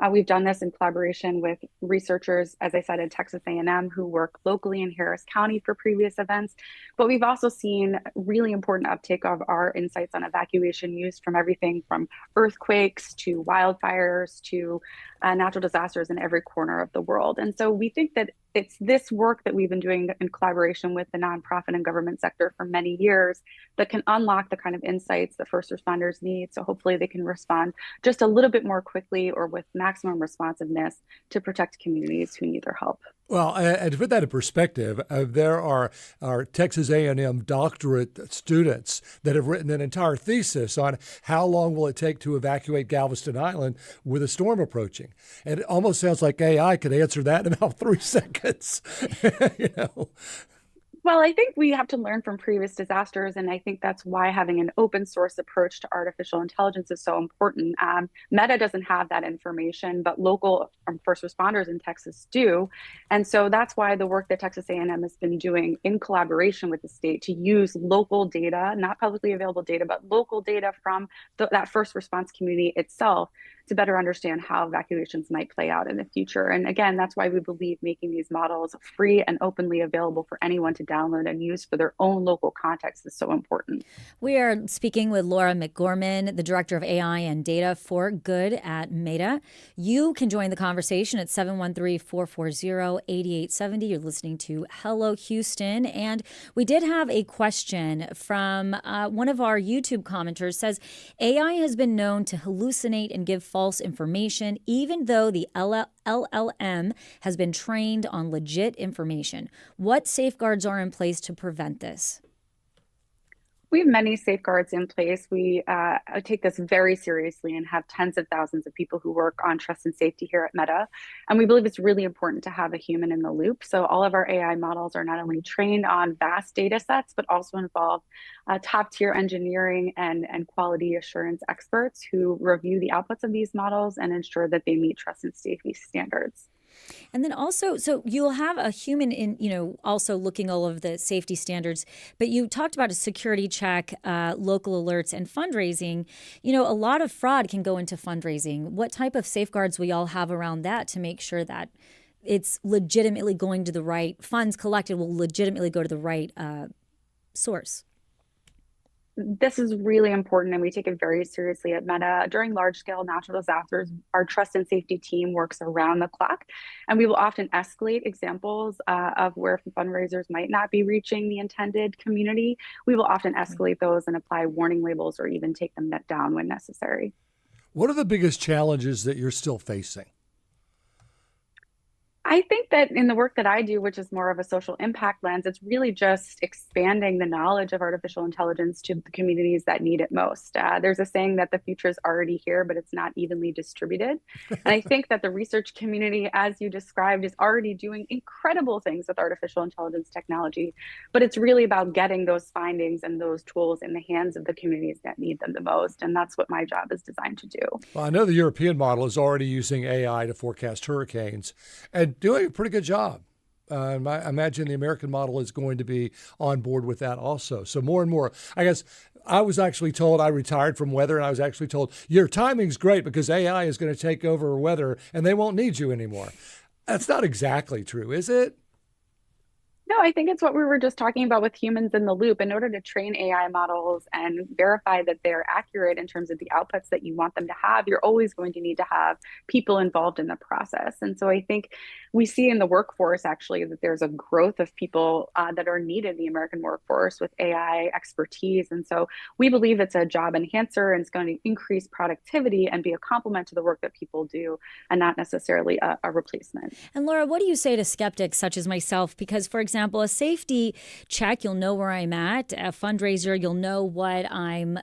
We've done this in collaboration with researchers, as I said, at Texas A&M who work locally in Harris County for previous events. But we've also seen really important uptake of our insights on evacuation use from everything from earthquakes to wildfires to natural disasters in every corner of the world. And so we think that it's this work that we've been doing in collaboration with the nonprofit and government sector for many years that can unlock the kind of insights that first responders need. So hopefully they can respond just a little bit more quickly or with maximum responsiveness to protect communities who need their help. Well, and to put that in perspective, there are Texas A&M doctorate students that have written an entire thesis on how long will it take to evacuate Galveston Island with a storm approaching. And it almost sounds like AI could answer that in about 3 seconds. You know? Well, I think we have to learn from previous disasters, and I think that's why having an open source approach to artificial intelligence is so important. Meta doesn't have that information, but local first responders in Texas do. And so that's why the work that Texas A&M has been doing in collaboration with the state to use local data, not publicly available data, but local data from that first response community itself to better understand how evacuations might play out in the future. And again, that's why we believe making these models free and openly available for anyone to download and use for their own local context is so important. We are speaking with Laura McGorman, the Director of AI and Data for Good at Meta. You can join the conversation at 713-440-8870. You're listening to Hello Houston. And we did have a question from one of our YouTube commenters. Says, AI has been known to hallucinate and give false information, even though the LLM has been trained on legit information. What safeguards are in place to prevent this? We have many safeguards in place. We take this very seriously and have tens of thousands of people who work on trust and safety here at Meta. And we believe it's really important to have a human in the loop. So all of our AI models are not only trained on vast data sets, but also involve top tier engineering and quality assurance experts who review the outputs of these models and ensure that they meet trust and safety standards. And then also, so you'll have a human in, also looking all of the safety standards, but you talked about a security check, local alerts, and fundraising. A lot of fraud can go into fundraising. What type of safeguards will y'all have around that to make sure that it's legitimately going to the right, funds collected will legitimately go to the right source? This is really important, and we take it very seriously at Meta. During large-scale natural disasters, our trust and safety team works around the clock, and we will often escalate examples of where fundraisers might not be reaching the intended community. We will often escalate those and apply warning labels or even take them down when necessary. What are the biggest challenges that you're still facing? I think that in the work that I do, which is more of a social impact lens, it's really just expanding the knowledge of artificial intelligence to the communities that need it most. There's a saying that the future is already here, but it's not evenly distributed. And I think that the research community, as you described, is already doing incredible things with artificial intelligence technology. But it's really about getting those findings and those tools in the hands of the communities that need them the most. And that's what my job is designed to do. Well, I know the European model is already using AI to forecast hurricanes and doing a pretty good job. I imagine the American model is going to be on board with that also. So more and more, I guess I was actually told, I retired from weather, and I was actually told, your timing's great because AI is going to take over weather and they won't need you anymore. That's not exactly true, is it? No, I think it's what we were just talking about with humans in the loop. In order to train AI models and verify that they're accurate in terms of the outputs that you want them to have, you're always going to need to have people involved in the process. And so I think we see in the workforce, actually, that there's a growth of people that are needed in the American workforce with AI expertise. And so we believe it's a job enhancer and it's going to increase productivity and be a complement to the work that people do and not necessarily a replacement. And Laura, what do you say to skeptics such as myself? Because, for example, a safety check, you'll know where I'm at. A fundraiser, you'll know what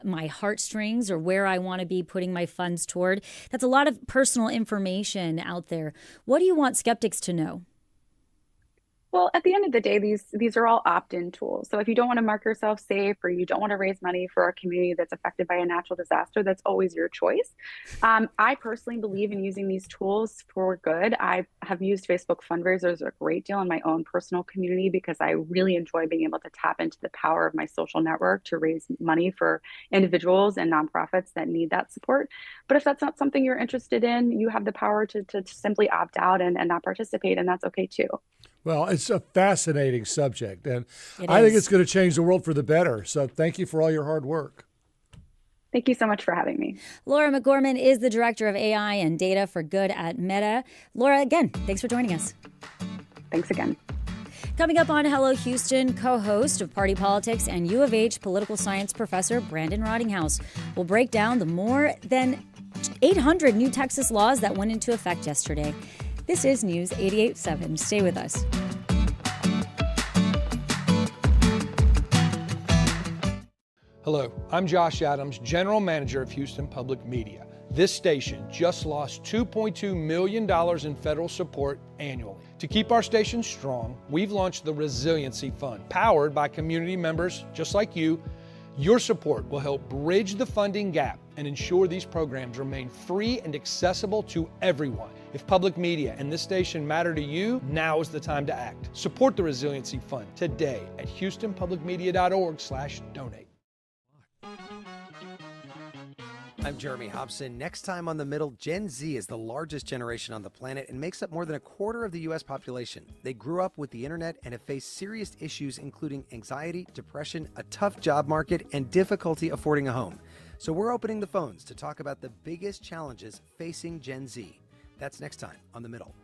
my heartstrings or where I want to be putting my funds toward. That's a lot of personal information out there. What do you want skeptics to know? Well, at the end of the day, these are all opt-in tools. So if you don't want to mark yourself safe or you don't want to raise money for a community that's affected by a natural disaster, that's always your choice. I personally believe in using these tools for good. I have used Facebook fundraisers a great deal in my own personal community because I really enjoy being able to tap into the power of my social network to raise money for individuals and nonprofits that need that support. But if that's not something you're interested in, you have the power to simply opt out and not participate, and that's okay too. Well, it's a fascinating subject, and I think it's going to change the world for the better. So thank you for all your hard work. Thank you so much for having me. Laura McGorman is the Director of AI and Data for Good at Meta. Laura, again, thanks for joining us. Thanks again. Coming up on Hello Houston, co-host of Party Politics and U of H political science professor Brandon Rottinghaus will break down the more than 800 new Texas laws that went into effect yesterday. This is News 88.7. Stay with us. Hello, I'm Josh Adams, General Manager of Houston Public Media. This station just lost $2.2 million in federal support annually. To keep our station strong, we've launched the Resiliency Fund, powered by community members just like you. Your support will help bridge the funding gap and ensure these programs remain free and accessible to everyone. If public media and this station matter to you, now is the time to act. Support the Resiliency Fund today at houstonpublicmedia.org/donate. I'm Jeremy Hobson. Next time on The Middle, Gen Z is the largest generation on the planet and makes up more than a quarter of the U.S. population. They grew up with the internet and have faced serious issues including anxiety, depression, a tough job market, and difficulty affording a home. So we're opening the phones to talk about the biggest challenges facing Gen Z. That's next time on The Middle.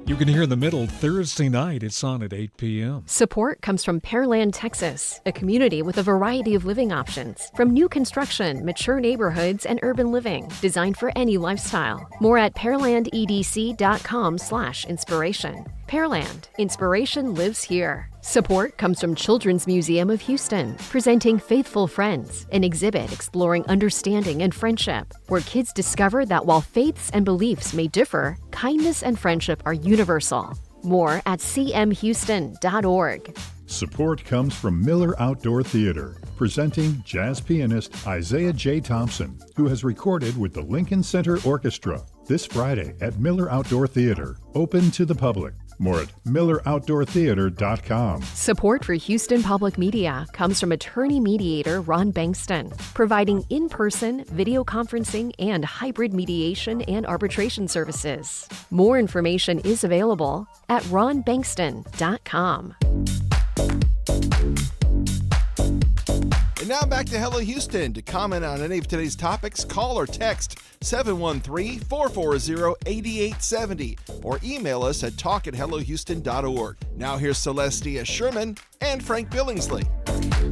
You can hear The Middle Thursday night. It's on at 8 p.m. Support comes from Pearland, Texas, a community with a variety of living options, from new construction, mature neighborhoods, and urban living, designed for any lifestyle. More at pearlandedc.com/inspiration. Pearland, inspiration lives here. Support comes from Children's Museum of Houston, presenting Faithful Friends, an exhibit exploring understanding and friendship, where kids discover that while faiths and beliefs may differ, kindness and friendship are universal. More at cmhouston.org. Support comes from Miller Outdoor Theater, presenting jazz pianist Isaiah J. Thompson, who has recorded with the Lincoln Center Orchestra this Friday at Miller Outdoor Theater, open to the public. More at MillerOutdoorTheater.com. Support for Houston Public Media comes from attorney mediator Ron Bankston, providing in-person, video conferencing, and hybrid mediation and arbitration services. More information is available at ronbankston.com. And now back to Hello Houston. To comment on any of today's topics, call or text 713-440-8870 or email us at talk@hellohouston.org. Now here's Celestia Sherman and Frank Billingsley.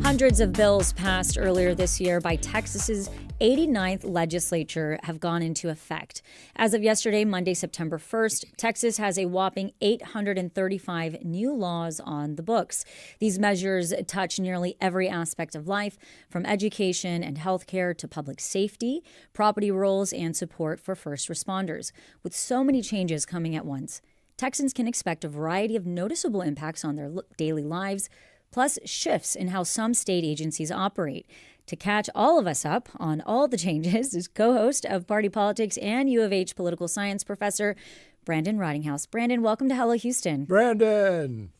Hundreds of bills passed earlier this year by Texas's 89th legislature have gone into effect. As of yesterday, Monday, September 1st, Texas has a whopping 835 new laws on the books. These measures touch nearly every aspect of life, from education and healthcare to public safety, property rules, and support for first responders. With so many changes coming at once, Texans can expect a variety of noticeable impacts on their daily lives, plus shifts in how some state agencies operate. To catch all of us up on all the changes is co-host of Party Politics and U of H political science professor Brandon Rottinghaus. Brandon, welcome to Hello Houston. Brandon.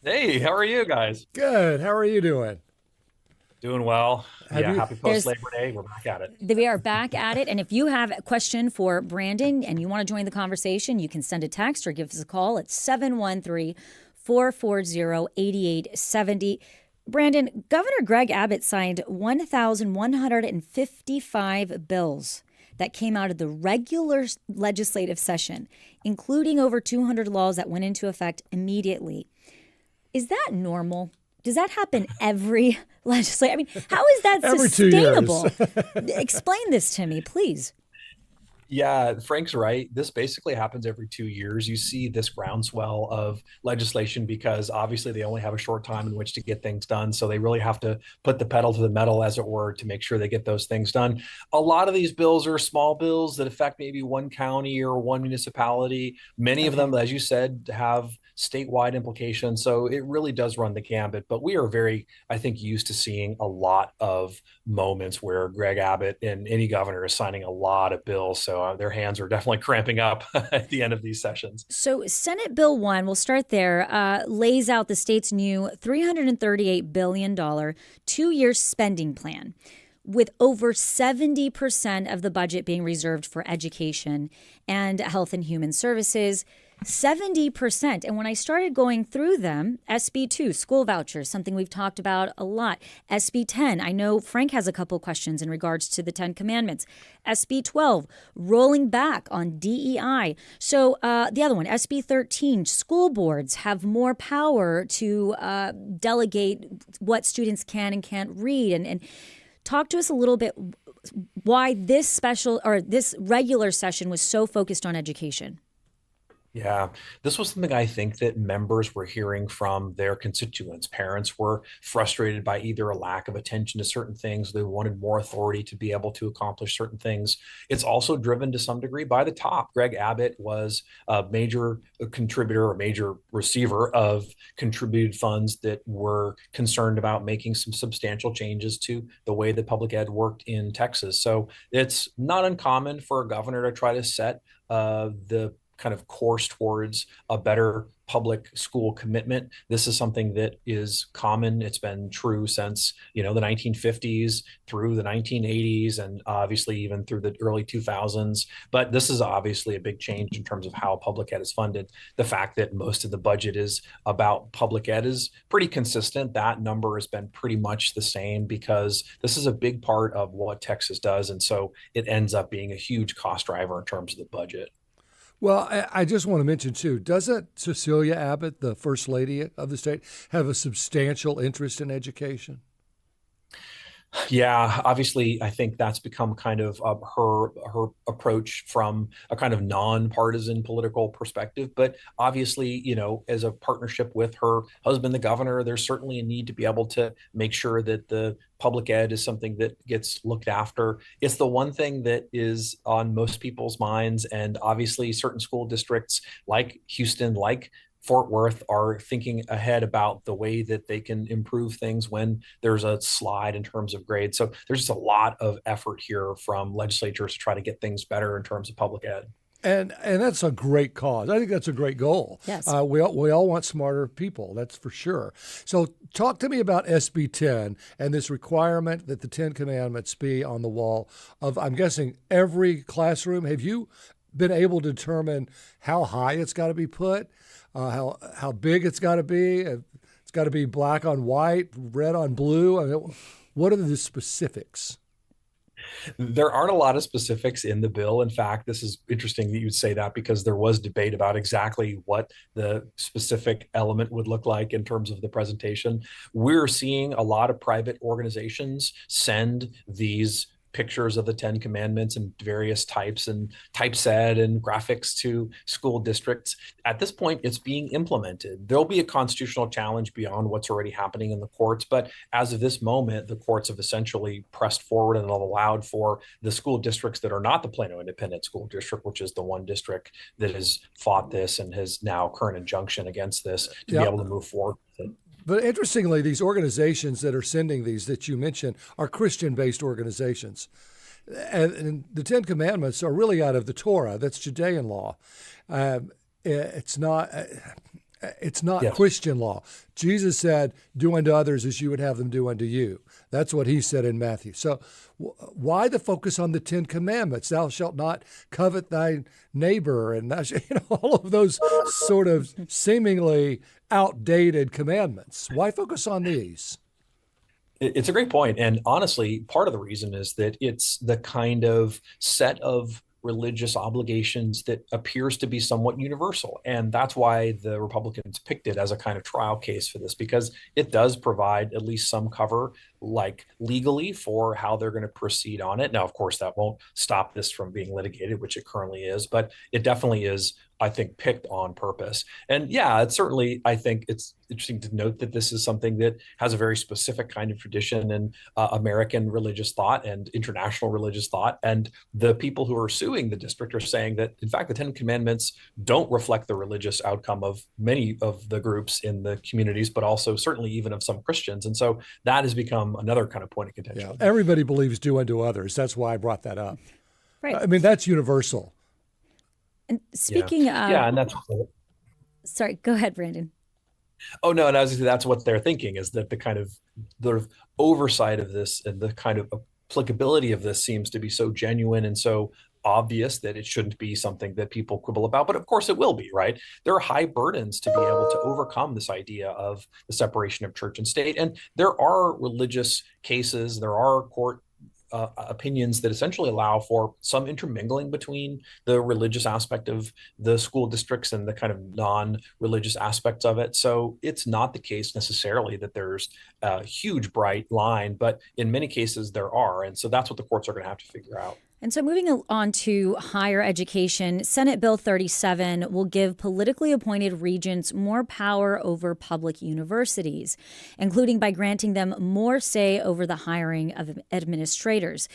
Hey, how are you guys? Good. How are you doing? Doing well. Happy post-Labor Day. We're back at it. We are back at it. And if you have a question for Brandon and you want to join the conversation, you can send a text or give us a call at 713-440-8870. Brandon, Governor Greg Abbott signed 1,155 bills that came out of the regular legislative session, including over 200 laws that went into effect immediately. Is that normal? Does that happen every legislature? I mean, how is that every sustainable? Explain this to me, please. Yeah, Frank's right. This basically happens every 2 years. You see this groundswell of legislation because obviously they only have a short time in which to get things done. So they really have to put the pedal to the metal, as it were, to make sure they get those things done. A lot of these bills are small bills that affect maybe one county or one municipality. Many of them, as you said, have statewide implications. So it really does run the gambit. But we are very, I think, used to seeing a lot of moments where Greg Abbott and any governor is signing a lot of bills. So their hands are definitely cramping up at the end of these sessions. So Senate Bill 1, we'll start there, lays out the state's new $338 billion 2-year spending plan, with over 70% of the budget being reserved for education and health and human services. 70%. And when I started going through them, SB 2, school vouchers, something we've talked about a lot. SB 10, I know Frank has a couple questions in regards to the 10 Commandments. SB 12, rolling back on DEI. So the other one, SB 13, school boards have more power to delegate what students can and can't read. And talk to us a little bit why this special or this regular session was so focused on education. Yeah, this was something I think that members were hearing from their constituents. Parents were frustrated by either a lack of attention to certain things. They wanted more authority to be able to accomplish certain things. It's also driven to some degree by the top. Greg Abbott was a major contributor, a major receiver of contributed funds that were concerned about making some substantial changes to the way that public ed worked in Texas. So it's not uncommon for a governor to try to set the kind of course towards a better public school commitment. This is something that is common. It's been true since, the 1950s through the 1980s and obviously even through the early 2000s. But this is obviously a big change in terms of how public ed is funded. The fact that most of the budget is about public ed is pretty consistent. That number has been pretty much the same because this is a big part of what Texas does. And so it ends up being a huge cost driver in terms of the budget. Well, I just want to mention, too, doesn't Cecilia Abbott, the First Lady of the state, have a substantial interest in education? Yeah, obviously, I think that's become kind of her approach from a kind of nonpartisan political perspective. But obviously, as a partnership with her husband, the governor, there's certainly a need to be able to make sure that the public ed is something that gets looked after. It's the one thing that is on most people's minds. And obviously, certain school districts like Houston, like Fort Worth, are thinking ahead about the way that they can improve things when there's a slide in terms of grades. So there's just a lot of effort here from legislatures to try to get things better in terms of public ed. And that's a great cause. I think that's a great goal. Yes. We all want smarter people, that's for sure. So talk to me about SB 10 and this requirement that the 10 Commandments be on the wall of, I'm guessing, every classroom. Have you been able to determine how high it's got to be put, how big it's got to be? It's got to be black on white, red on blue. I mean, what are the specifics? There aren't a lot of specifics in the bill. In fact, this is interesting that you'd say that because there was debate about exactly what the specific element would look like in terms of the presentation. We're seeing a lot of private organizations send these pictures of the 10 Commandments and various types and typeset and graphics to school districts. At this point, it's being implemented. There'll be a constitutional challenge beyond what's already happening in the courts. But as of this moment, the courts have essentially pressed forward and allowed for the school districts that are not the Plano Independent School District, which is the one district that has fought this and has now current injuncture against this, to be able to move forward with it. But interestingly, these organizations that are sending these that you mentioned are Christian-based organizations. And the 10 Commandments are really out of the Torah. That's Judean law. It's not yes. Christian law. Jesus said, do unto others as you would have them do unto you. That's what he said in Matthew. So why the focus on the 10 Commandments? Thou shalt not covet thy neighbor, and all of those sort of seemingly outdated commandments. Why focus on these? It's a great point. And honestly, part of the reason is that it's the kind of set of religious obligations that appears to be somewhat universal. And that's why the Republicans picked it as a kind of trial case for this, because it does provide at least some cover like legally for how they're going to proceed on it. Now, of course, that won't stop this from being litigated, which it currently is, but it definitely is, I think, picked on purpose. And yeah, it's certainly, I think it's interesting to note that this is something that has a very specific kind of tradition in American religious thought and international religious thought. And the people who are suing the district are saying that, in fact, the Ten Commandments don't reflect the religious outcome of many of the groups in the communities, but also certainly even of some Christians. And so that has become another kind of point of contention. Yeah, everybody believes do unto others. That's why I brought that up. Right. I mean, that's universal. And speaking of... Yeah, and that's... Sorry, go ahead, Brandon. Oh, no, and I was going to say that's what they're thinking, is that the kind of oversight of this and the kind of applicability of this seems to be so genuine and so obvious that it shouldn't be something that people quibble about. But of course it will be, right? There are high burdens to be able to overcome this idea of the separation of church and state. And there are religious cases, there are court opinions that essentially allow for some intermingling between the religious aspect of the school districts and the kind of non-religious aspects of it. So it's not the case necessarily that there's a huge bright line, but in many cases there are. And so that's what the courts are going to have to figure out. And so moving on to higher education, Senate Bill 37 will give politically appointed regents more power over public universities, including by granting them more say over the hiring of administrators.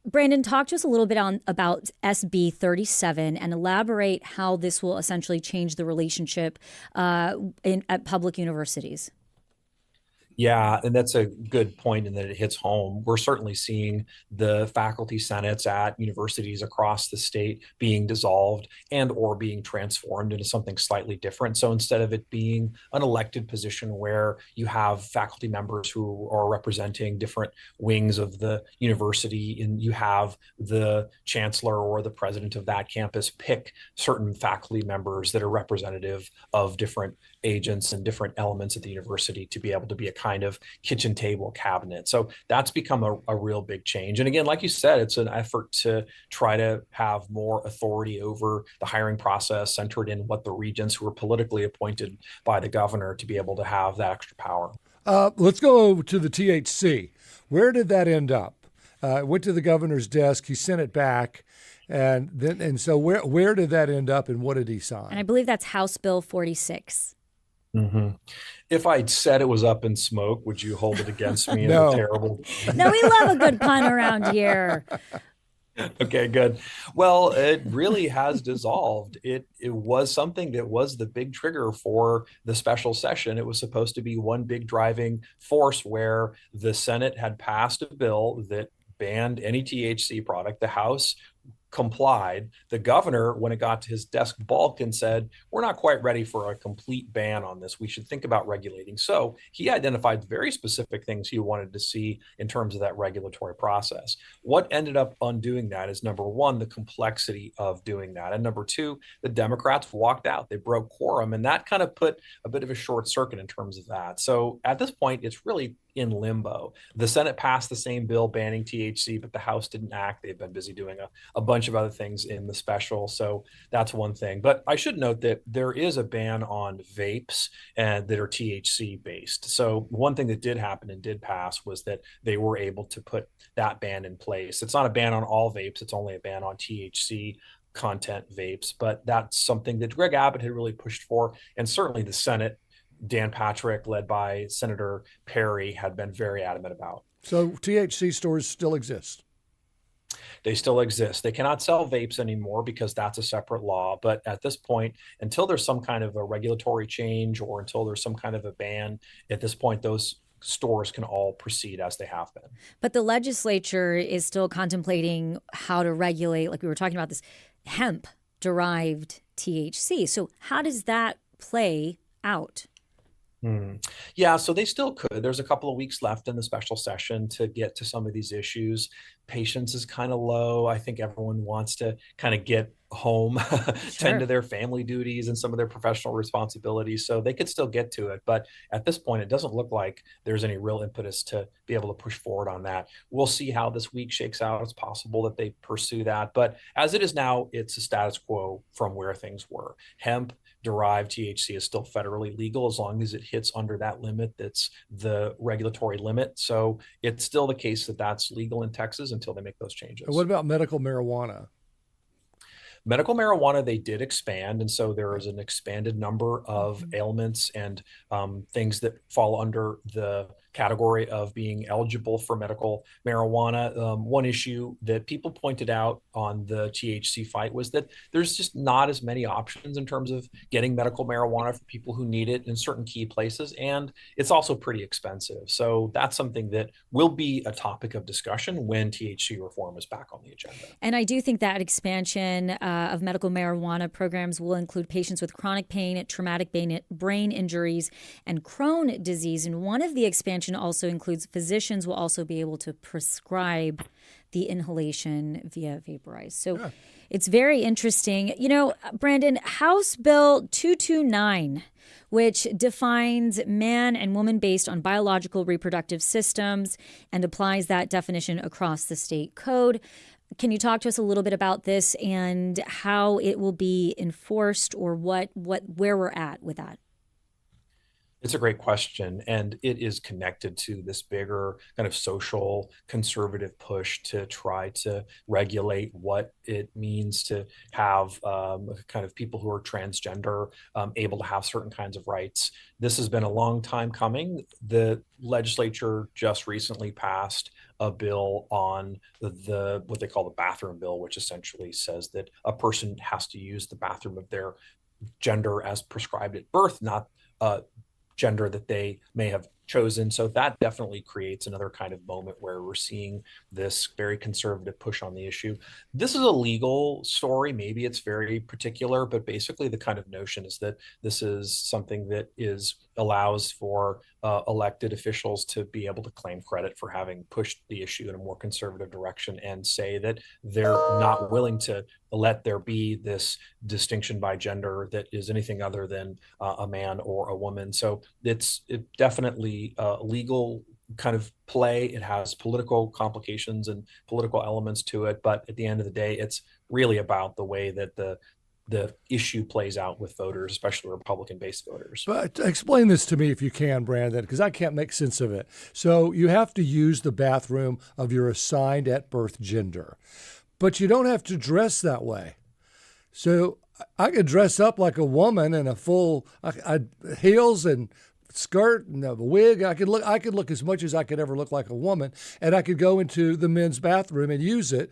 Brandon, talk to us a little bit about SB 37 and elaborate how this will essentially change the relationship at public universities. Yeah, and that's a good point in that it hits home. We're certainly seeing the faculty senates at universities across the state being dissolved and or being transformed into something slightly different. So instead of it being an elected position where you have faculty members who are representing different wings of the university, and you have the chancellor or the president of that campus pick certain faculty members that are representative of different agents and different elements at the university to be able to be a kind of kitchen table cabinet. So that's become a real big change. And again, like you said, it's an effort to try to have more authority over the hiring process centered in what the regents who are politically appointed by the governor to be able to have that extra power. Let's go to the THC. Where did that end up? It went to the governor's desk. He sent it back. And so where did that end up and what did he sign? And I believe that's House Bill 46. Mm-hmm. If I'd said it was up in smoke, would you hold it against me? No. As a terrible... No, we love a good pun around here. Okay, good. Well, it really has dissolved. It was something that was the big trigger for the special session. It was supposed to be one big driving force where the Senate had passed a bill that banned any THC product. The House complied. The governor, when it got to his desk, balked and said, we're not quite ready for a complete ban on this. We should think about regulating. So he identified very specific things he wanted to see in terms of that regulatory process. What ended up undoing that is, number one, the complexity of doing that. And number two, the Democrats walked out. They broke quorum. And that kind of put a bit of a short circuit in terms of that. So at this point, it's really in limbo. The Senate passed the same bill banning THC, but the House didn't act. They've been busy doing a bunch of other things in the special. So that's one thing. But I should note that there is a ban on vapes that are THC based. So one thing that did happen and did pass was that they were able to put that ban in place. It's not a ban on all vapes. It's only a ban on THC content vapes. But that's something that Greg Abbott had really pushed for. And certainly the Senate, Dan Patrick, led by Senator Perry, had been very adamant about. So THC stores still exist? They still exist. They cannot sell vapes anymore because that's a separate law. But at this point, until there's some kind of a regulatory change or until there's some kind of a ban, at this point, those stores can all proceed as they have been. But the legislature is still contemplating how to regulate, like we were talking about, this hemp-derived THC. So how does that play out? Yeah, so they still could. There's a couple of weeks left in the special session to get to some of these issues. patience is kind of low. I think everyone wants to kind of get home, tend to their family duties and some of their professional responsibilities, so they could still get to it. But at this point, it doesn't look like there's any real impetus to be able to push forward on that. We'll see how this week shakes out. It's possible that they pursue that. But as it is now, it's a status quo from where things were. Hemp-derived THC is still federally legal as long as it hits under that limit that's the regulatory limit. So it's still the case that that's legal in Texas until they make those changes. And what about medical marijuana? Medical marijuana, they did expand. And so there is an expanded number of ailments and things that fall under the category of being eligible for medical marijuana. One issue that people pointed out on the THC fight was that there's just not as many options in terms of getting medical marijuana for people who need it in certain key places. And it's also pretty expensive. So that's something that will be a topic of discussion when THC reform is back on the agenda. And I do think that expansion of medical marijuana programs will include patients with chronic pain, traumatic brain injuries, and Crohn's disease. And one of the expansion also includes physicians will also be able to prescribe the inhalation via vaporize. So it's very interesting. You know, Brandon, House Bill 229, which defines man and woman based on biological reproductive systems and applies that definition across the state code. Can you talk to us a little bit about this and how it will be enforced, or where we're at with that? It's a great question, and it is connected to this bigger kind of social conservative push to try to regulate what it means to have kind of people who are transgender able to have certain kinds of rights. This has been a long time coming. The legislature just recently passed a bill on the what they call the bathroom bill, which essentially says that a person has to use the bathroom of their gender as prescribed at birth, not gender that they may have chosen. So that definitely creates another kind of moment where we're seeing this very conservative push on the issue. This is a legal story. Maybe it's very particular, but basically the kind of notion is that this is something that allows for elected officials to be able to claim credit for having pushed the issue in a more conservative direction and say that they're not willing to let there be this distinction by gender that is anything other than a man or a woman. So it definitely legal kind of play. It has political complications and political elements to it, but at the end of the day, it's really about the way that the issue plays out with voters, especially Republican-based voters. But explain this to me if you can, Brandon, because I can't make sense of it. So you have to use the bathroom of your assigned at birth gender, but you don't have to dress that way. So I could dress up like a woman in a full heels and skirt and a wig. I could look as much as I could ever look like a woman, and I could go into the men's bathroom and use it,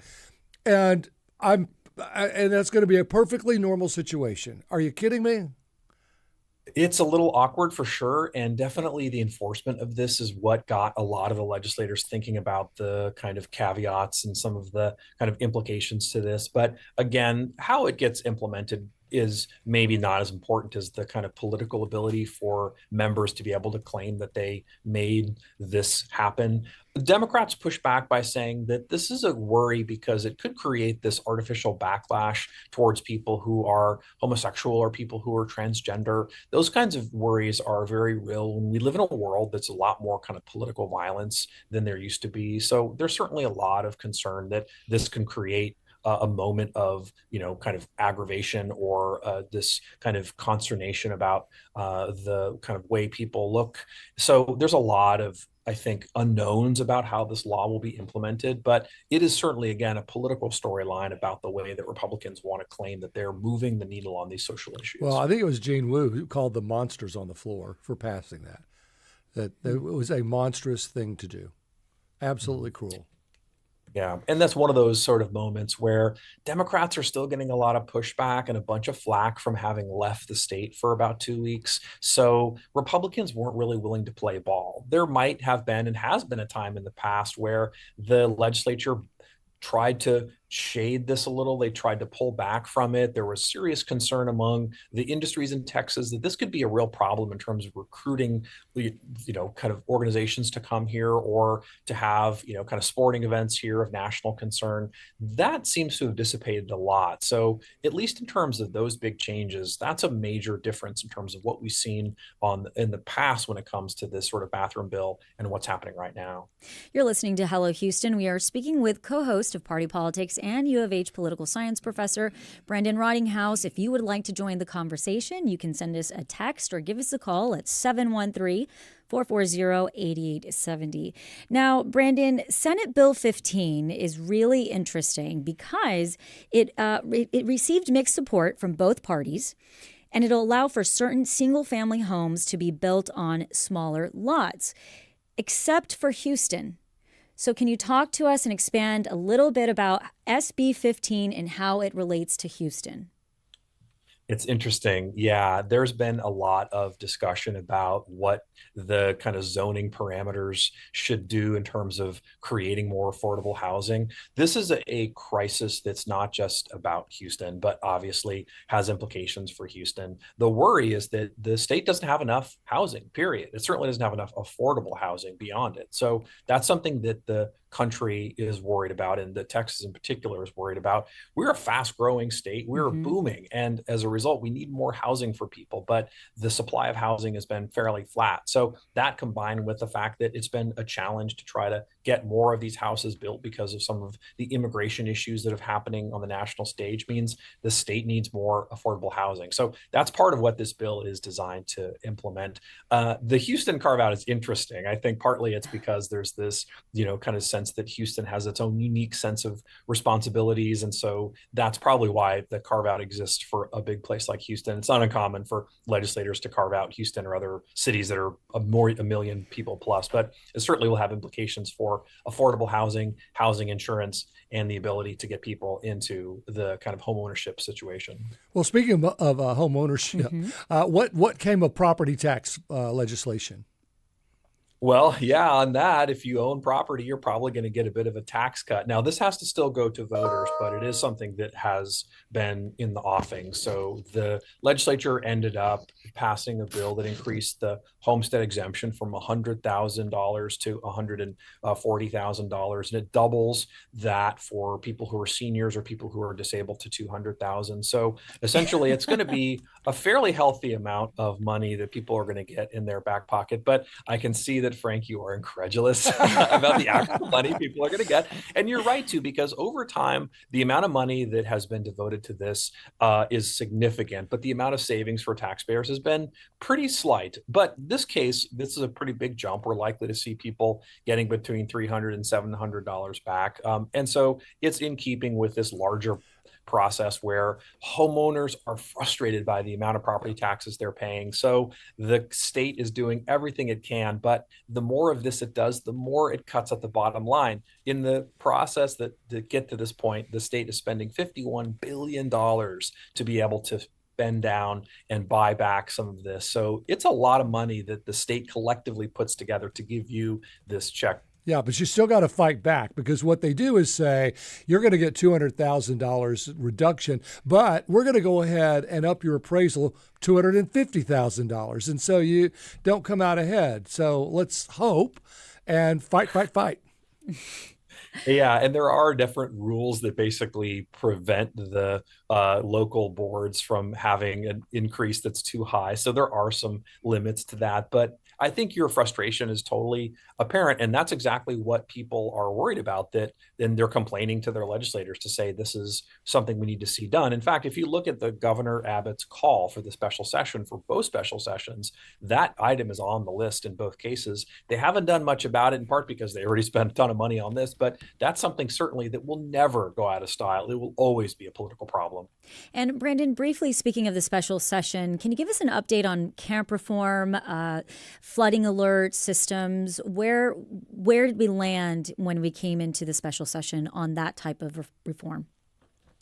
and that's going to be a perfectly normal situation. Are you kidding me? It's a little awkward for sure, and definitely the enforcement of this is what got a lot of the legislators thinking about the kind of caveats and some of the kind of implications to this. But again, how it gets implemented is maybe not as important as the kind of political ability for members to be able to claim that they made this happen. The Democrats push back by saying that this is a worry because it could create this artificial backlash towards people who are homosexual or people who are transgender. Those kinds of worries are very real when we live in a world that's a lot more kind of political violence than there used to be. So there's certainly a lot of concern that this can create a moment of, kind of aggravation or this kind of consternation about the kind of way people look. So there's a lot of, I think, unknowns about how this law will be implemented, but it is certainly, again, a political storyline about the way that Republicans want to claim that they're moving the needle on these social issues. Well, I think it was Gene Wu who called the monsters on the floor for passing that it was a monstrous thing to do. Absolutely cruel. Yeah, and that's one of those sort of moments where Democrats are still getting a lot of pushback and a bunch of flack from having left the state for about 2 weeks. So Republicans weren't really willing to play ball. There might have been and has been a time in the past where the legislature tried to shade this a little. They tried to pull back from it. There was serious concern among the industries in Texas that this could be a real problem in terms of recruiting, kind of organizations to come here or to have, kind of sporting events here of national concern. That seems to have dissipated a lot. So at least in terms of those big changes, that's a major difference in terms of what we've seen in the past when it comes to this sort of bathroom bill and what's happening right now. You're listening to Hello Houston. We are speaking with co-host of Party Politics and U of H political science professor Brandon Rottinghaus. If you would like to join the conversation, you can send us a text or give us a call at 713-440-8870. Now, Brandon, Senate Bill 15 is really interesting because it received mixed support from both parties, and it'll allow for certain single-family homes to be built on smaller lots, except for Houston. So can you talk to us and expand a little bit about SB 15 and how it relates to Houston? It's interesting. Yeah, there's been a lot of discussion about what the kind of zoning parameters should do in terms of creating more affordable housing. This is a crisis that's not just about Houston, but obviously has implications for Houston. The worry is that the state doesn't have enough housing, period. It certainly doesn't have enough affordable housing beyond it. So that's something that the country is worried about, and that Texas in particular is worried about. We're a fast growing state. We're booming. And as a result, we need more housing for people, but the supply of housing has been fairly flat. So that combined with the fact that it's been a challenge to try to get more of these houses built because of some of the immigration issues that are happening on the national stage means the state needs more affordable housing. So that's part of what this bill is designed to implement. The Houston carve out is interesting. I think partly it's because there's this, kind of sense that Houston has its own unique sense of responsibilities. And so that's probably why the carve out exists for a big place like Houston. It's not uncommon for legislators to carve out Houston or other cities that are a million people plus, but it certainly will have implications for affordable housing, housing insurance, and the ability to get people into the kind of home ownership situation. Well, speaking of home ownership, what came of property tax legislation? Well, yeah, on that, if you own property, you're probably going to get a bit of a tax cut. Now, this has to still go to voters, but it is something that has been in the offing. So the legislature ended up passing a bill that increased the homestead exemption from $100,000 to $140,000, and it doubles that for people who are seniors or people who are disabled to $200,000. So essentially, it's going to be a fairly healthy amount of money that people are going to get in their back pocket. But I can see that, Frank, you are incredulous about the actual money people are going to get. And you're right, too, because over time, the amount of money that has been devoted to this is significant, but the amount of savings for taxpayers has been pretty slight. But this case, this is a pretty big jump. We're likely to see people getting between $300 and $700 back. And so it's in keeping with this larger process where homeowners are frustrated by the amount of property taxes they're paying. So the state is doing everything it can, but the more of this it does, the more it cuts at the bottom line. In the process to get to this point, the state is spending $51 billion to be able to bend down and buy back some of this. So it's a lot of money that the state collectively puts together to give you this check. Yeah, but you still got to fight back, because what they do is say, you're going to get $200,000 reduction, but we're going to go ahead and up your appraisal $250,000. And so you don't come out ahead. So let's hope and fight. Yeah, and there are different rules that basically prevent the local boards from having an increase that's too high. So there are some limits to that. But I think your frustration is totally apparent. And that's exactly what people are worried about, that then they're complaining to their legislators to say this is something we need to see done. In fact, if you look at the Governor Abbott's call for the special session for both special sessions, that item is on the list in both cases. They haven't done much about it, in part because they already spent a ton of money on this, but that's something certainly that will never go out of style. It will always be a political problem. And Brandon, briefly speaking of the special session, can you give us an update on camp reform, flooding alert systems? Where did we land when we came into the special session on that type of reform?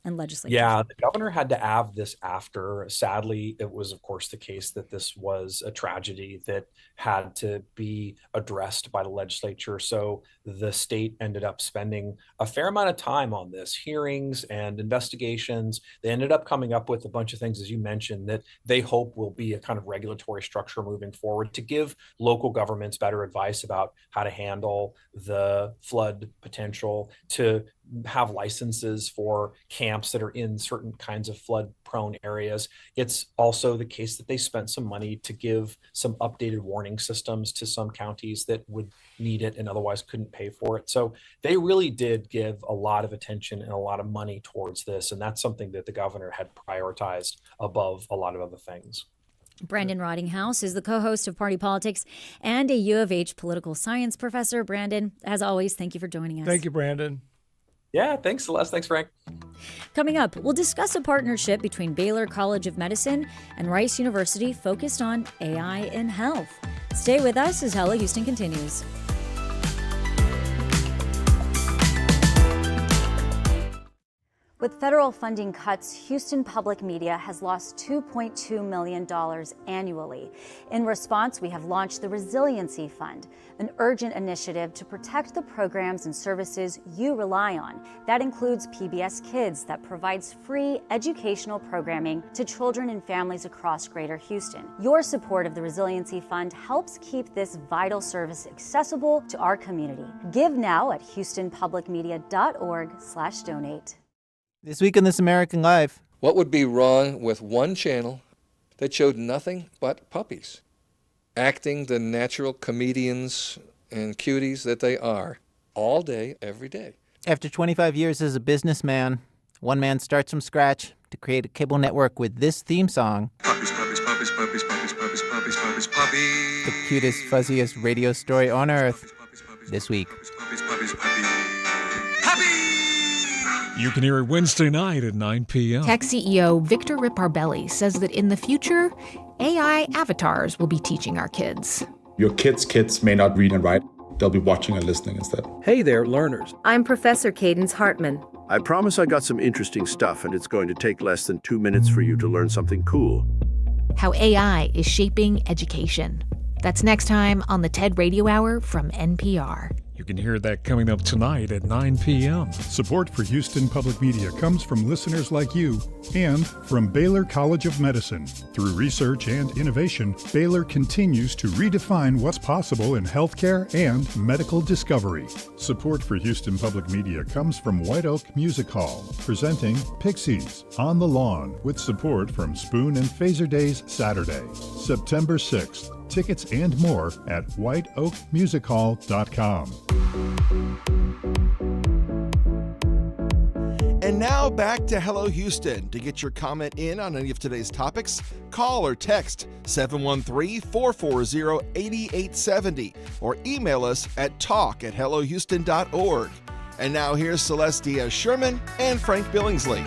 and legislatures. Yeah, the governor had to have this after. Sadly, it was, of course, the case that this was a tragedy that had to be addressed by the legislature. So the state ended up spending a fair amount of time on this, hearings and investigations. They ended up coming up with a bunch of things, as you mentioned, that they hope will be a kind of regulatory structure moving forward to give local governments better advice about how to handle the flood potential, to have licenses for camps that are in certain kinds of flood prone areas. It's also the case that they spent some money to give some updated warning systems to some counties that would need it and otherwise couldn't pay for it. So they really did give a lot of attention and a lot of money towards this. And that's something that the governor had prioritized above a lot of other things. Brandon Rottinghaus is the co-host of Party Politics and a U of H political science professor. Brandon, as always, thank you for joining us. Thank you, Brandon. Yeah, thanks, Celeste. Thanks, Frank. Coming up, we'll discuss a partnership between Baylor College of Medicine and Rice University focused on AI in health. Stay with us as Hello Houston continues. With federal funding cuts, Houston Public Media has lost $2.2 million annually. In response, we have launched the Resiliency Fund, an urgent initiative to protect the programs and services you rely on. That includes PBS Kids, that provides free educational programming to children and families across Greater Houston. Your support of the Resiliency Fund helps keep this vital service accessible to our community. Give now at houstonpublicmedia.org/donate. This week in This American Life. What would be wrong with one channel that showed nothing but puppies, acting the natural comedians and cuties that they are, all day, every day? After 25 years as a businessman, one man starts from scratch to create a cable network with this theme song. Puppies, puppies, puppies, puppies, puppies, puppies, puppies, puppies, puppies. The cutest, fuzziest radio story on earth. This week. Puppies, puppies, puppies. You can hear it Wednesday night at 9 p.m. Tech CEO Victor Riparbelli says that in the future, AI avatars will be teaching our kids. Your kids may not read and write. They'll be watching and listening instead. Hey there, learners. I'm Professor Cadence Hartman. I promise I got some interesting stuff, and it's going to take less than 2 minutes for you to learn something cool. How AI is shaping education. That's next time on the TED Radio Hour from NPR. You can hear that coming up tonight at 9 p.m. Support for Houston Public Media comes from listeners like you and from Baylor College of Medicine. Through research and innovation, Baylor continues to redefine what's possible in healthcare and medical discovery. Support for Houston Public Media comes from White Oak Music Hall, presenting Pixies on the Lawn, with support from Spoon and Phaser Days Saturday, September 6th. Tickets and more at whiteoakmusichall.com. And now back to Hello Houston. To get your comment in on any of today's topics, call or text 713-440-8870 or email us at talk@hellohouston.org. And now here's Celeste Diaz-Sherman and Frank Billingsley.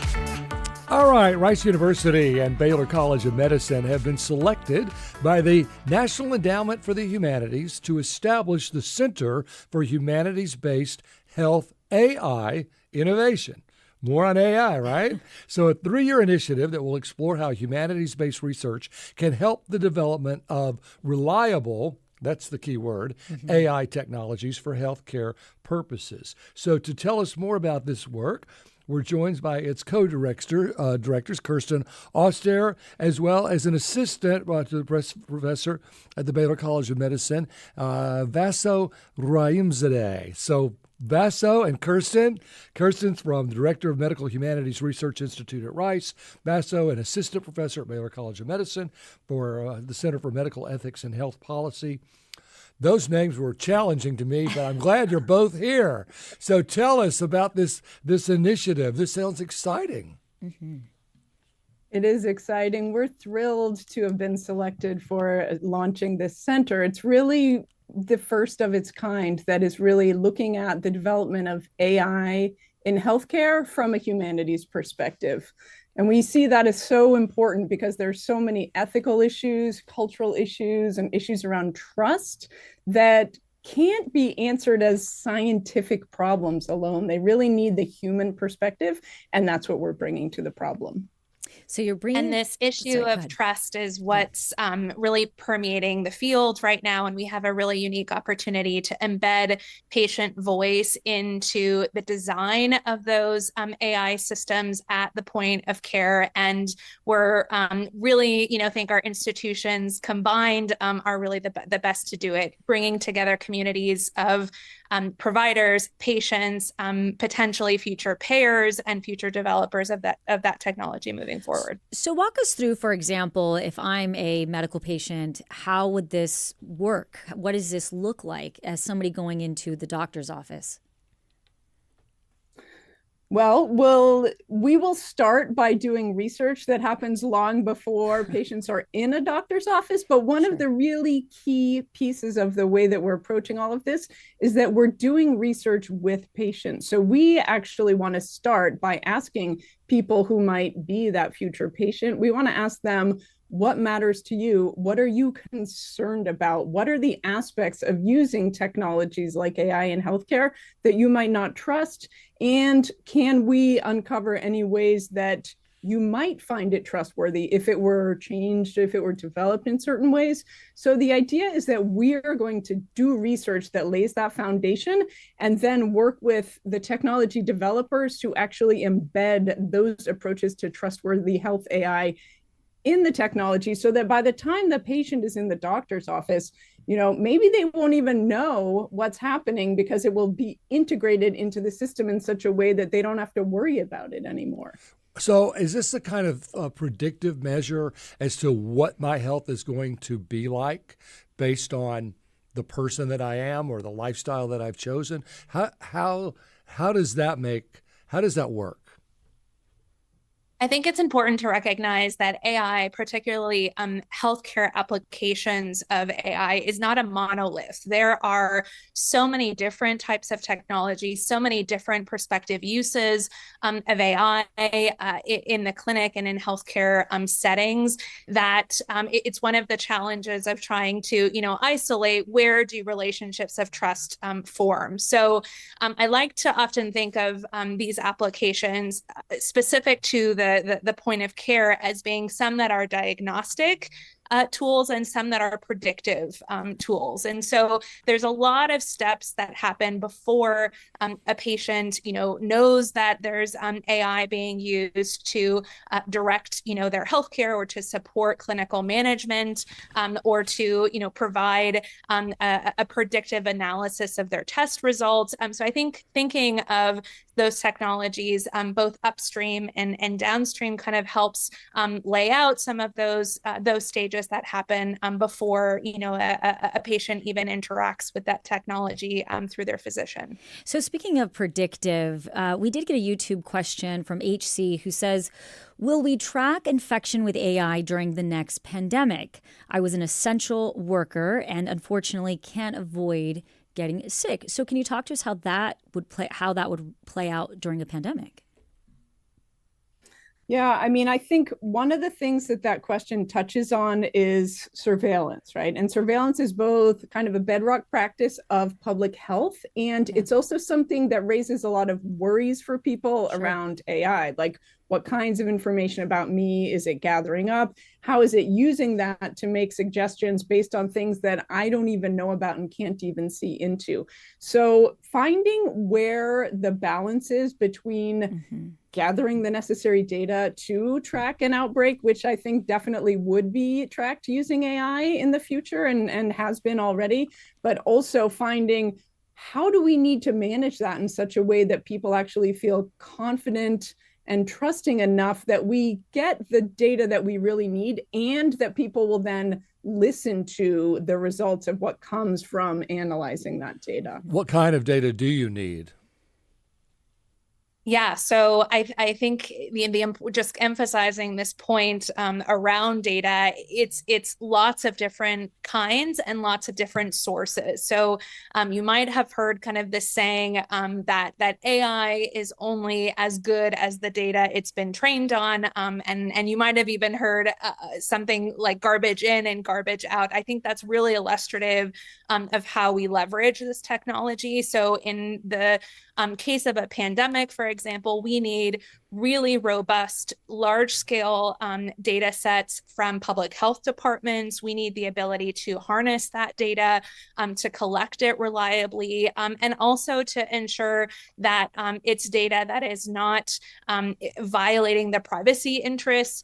All right, Rice University and Baylor College of Medicine have been selected by the National Endowment for the Humanities to establish the Center for Humanities-based Health AI Innovation. More on AI, right? So a 3-year initiative that will explore how humanities-based research can help the development of reliable, that's the key word, AI technologies for healthcare purposes. So to tell us more about this work, we're joined by its co-directors, Kirsten Ostherr, as well as an assistant to the professor at the Baylor College of Medicine, Vasiliki Rahimzadeh. So Vaso and Kirsten. Kirsten's from the Director of Medical Humanities Research Institute at Rice. Vaso, an assistant professor at Baylor College of Medicine for the Center for Medical Ethics and Health Policy. Those names were challenging to me, but I'm glad you're both here. So tell us about this initiative. This sounds exciting. Mm-hmm. It is exciting. We're thrilled to have been selected for launching this center. It's really the first of its kind that is really looking at the development of AI in healthcare from a humanities perspective. And we see that as so important because there's so many ethical issues, cultural issues, and issues around trust that can't be answered as scientific problems alone. They really need the human perspective, and that's what we're bringing to the problem. So you're bringing, and this issue of trust is what's really permeating the field right now. And we have a really unique opportunity to embed patient voice into the design of those AI systems at the point of care. And we're really, think our institutions combined are really the best to do it, bringing together communities of providers, patients, potentially future payers, and future developers of that technology moving forward. So walk us through, for example, if I'm a medical patient, how would this work? What does this look like as somebody going into the doctor's office? Well, we will start by doing research that happens long before patients are in a doctor's office. But one of the really key pieces of the way that we're approaching all of this is that we're doing research with patients. So we actually want to start by asking people who might be that future patient. We want to ask them, what matters to you? What are you concerned about? What are the aspects of using technologies like AI in healthcare that you might not trust? And can we uncover any ways that you might find it trustworthy if it were changed, if it were developed in certain ways? So the idea is that we're going to do research that lays that foundation and then work with the technology developers to actually embed those approaches to trustworthy health AI in the technology, so that by the time the patient is in the doctor's office, maybe they won't even know what's happening because it will be integrated into the system in such a way that they don't have to worry about it anymore. So is this a kind of predictive measure as to what my health is going to be like based on the person that I am or the lifestyle that I've chosen? How does that work? I think it's important to recognize that AI, particularly healthcare applications of AI, is not a monolith. There are so many different types of technology, so many different prospective uses of AI in the clinic and in healthcare settings that it's one of the challenges of trying to, isolate where do relationships of trust form. So I like to often think of these applications specific to the point of care as being some that are diagnostic tools and some that are predictive tools. And so there's a lot of steps that happen before a patient, knows that there's AI being used to direct, their healthcare or to support clinical management or to, provide a predictive analysis of their test results. So I think thinking of those technologies, both upstream and downstream, kind of helps lay out some of those stages that happen before a patient even interacts with that technology through their physician. So speaking of predictive, we did get a YouTube question from HC who says, will we track infection with AI during the next pandemic? I was an essential worker and unfortunately can't avoid getting sick. So can you talk to us how that would play out during a pandemic? Yeah, I think one of the things that question touches on is surveillance, right? And surveillance is both kind of a bedrock practice of public health, and it's also something that raises a lot of worries for people around AI, like what kinds of information about me is it gathering up? How is it using that to make suggestions based on things that I don't even know about and can't even see into? So finding where the balance is between gathering the necessary data to track an outbreak, which I think definitely would be tracked using AI in the future and has been already, but also finding how do we need to manage that in such a way that people actually feel confident and trusting enough that we get the data that we really need and that people will then listen to the results of what comes from analyzing that data. What kind of data do you need? Yeah, so I think just emphasizing this point around data, it's lots of different kinds and lots of different sources. So you might have heard kind of this saying that AI is only as good as the data it's been trained on, and you might have even heard something like garbage in and garbage out. I think that's really illustrative of how we leverage this technology. So in the case of a pandemic, for example, we need really robust, large-scale data sets from public health departments. We need the ability to harness that data, to collect it reliably, and also to ensure that it's data that is not violating the privacy interests,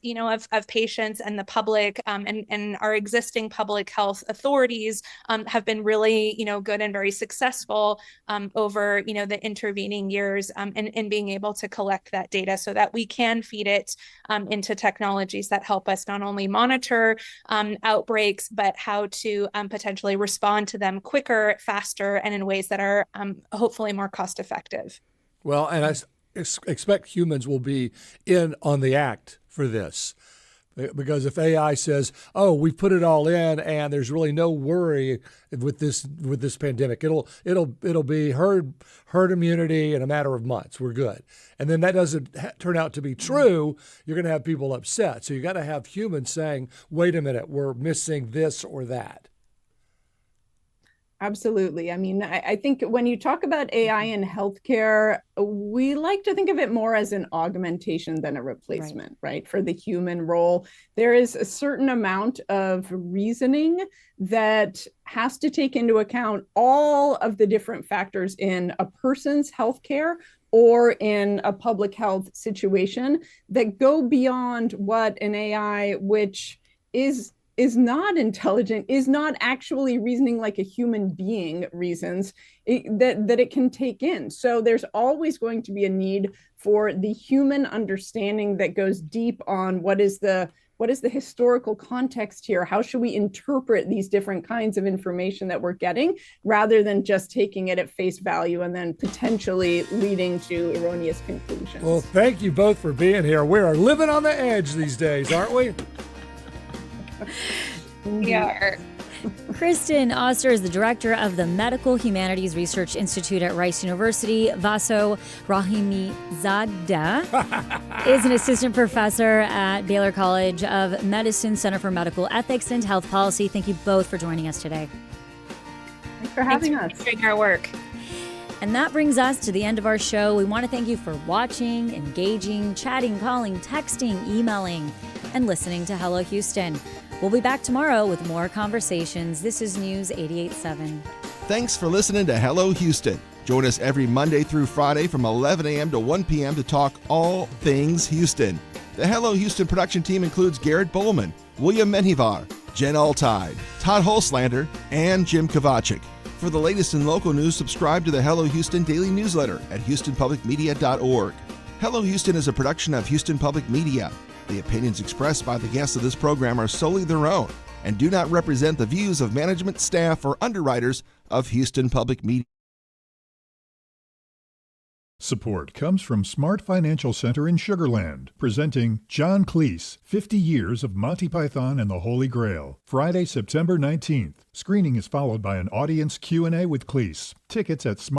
of patients and the public. And our existing public health authorities have been really, good and very successful over, the intervening years in being able to collect that data so that we can feed it into technologies that help us not only monitor outbreaks, but how to potentially respond to them quicker, faster, and in ways that are hopefully more cost effective. Well, and I expect humans will be in on the act for this. Because if AI says, "Oh, we put it all in, and there's really no worry with this pandemic, it'll be herd immunity in a matter of months. We're good," and then that doesn't turn out to be true, you're going to have people upset. So you got to have humans saying, "Wait a minute, we're missing this or that." Absolutely. I mean, I think when you talk about AI in healthcare, we like to think of it more as an augmentation than a replacement, right? For the human role, there is a certain amount of reasoning that has to take into account all of the different factors in a person's healthcare or in a public health situation that go beyond what an AI, which is not intelligent, is not actually reasoning like a human being reasons, that it can take in. So there's always going to be a need for the human understanding that goes deep on what is the historical context here? How should we interpret these different kinds of information that we're getting, rather than just taking it at face value and then potentially leading to erroneous conclusions? Well, thank you both for being here. We are living on the edge these days, aren't we? We are. Kirsten Ostherr is the director of the Medical Humanities Research Institute at Rice University. Vasiliki Rahimzadeh is an assistant professor at Baylor College of Medicine Center for Medical Ethics and Health Policy. Thank you both for joining us today. Thanks for having us. For doing our work. And that brings us to the end of our show. We want to thank you for watching, engaging, chatting, calling, texting, emailing, and listening to Hello Houston. We'll be back tomorrow with more conversations. This is News 88.7. Thanks for listening to Hello Houston. Join us every Monday through Friday from 11 a.m. to 1 p.m. to talk all things Houston. The Hello Houston production team includes Garrett Bowman, William Menjivar, Jen Altide, Todd Holslander, and Jim Kovacic. For the latest in local news, subscribe to the Hello Houston daily newsletter at HoustonPublicMedia.org. Hello Houston is a production of Houston Public Media. The opinions expressed by the guests of this program are solely their own and do not represent the views of management, staff, or underwriters of Houston Public Media. Support comes from Smart Financial Center in Sugar Land, presenting John Cleese, 50 Years of Monty Python and the Holy Grail, Friday, September 19th. Screening is followed by an audience Q&A with Cleese. Tickets at Smart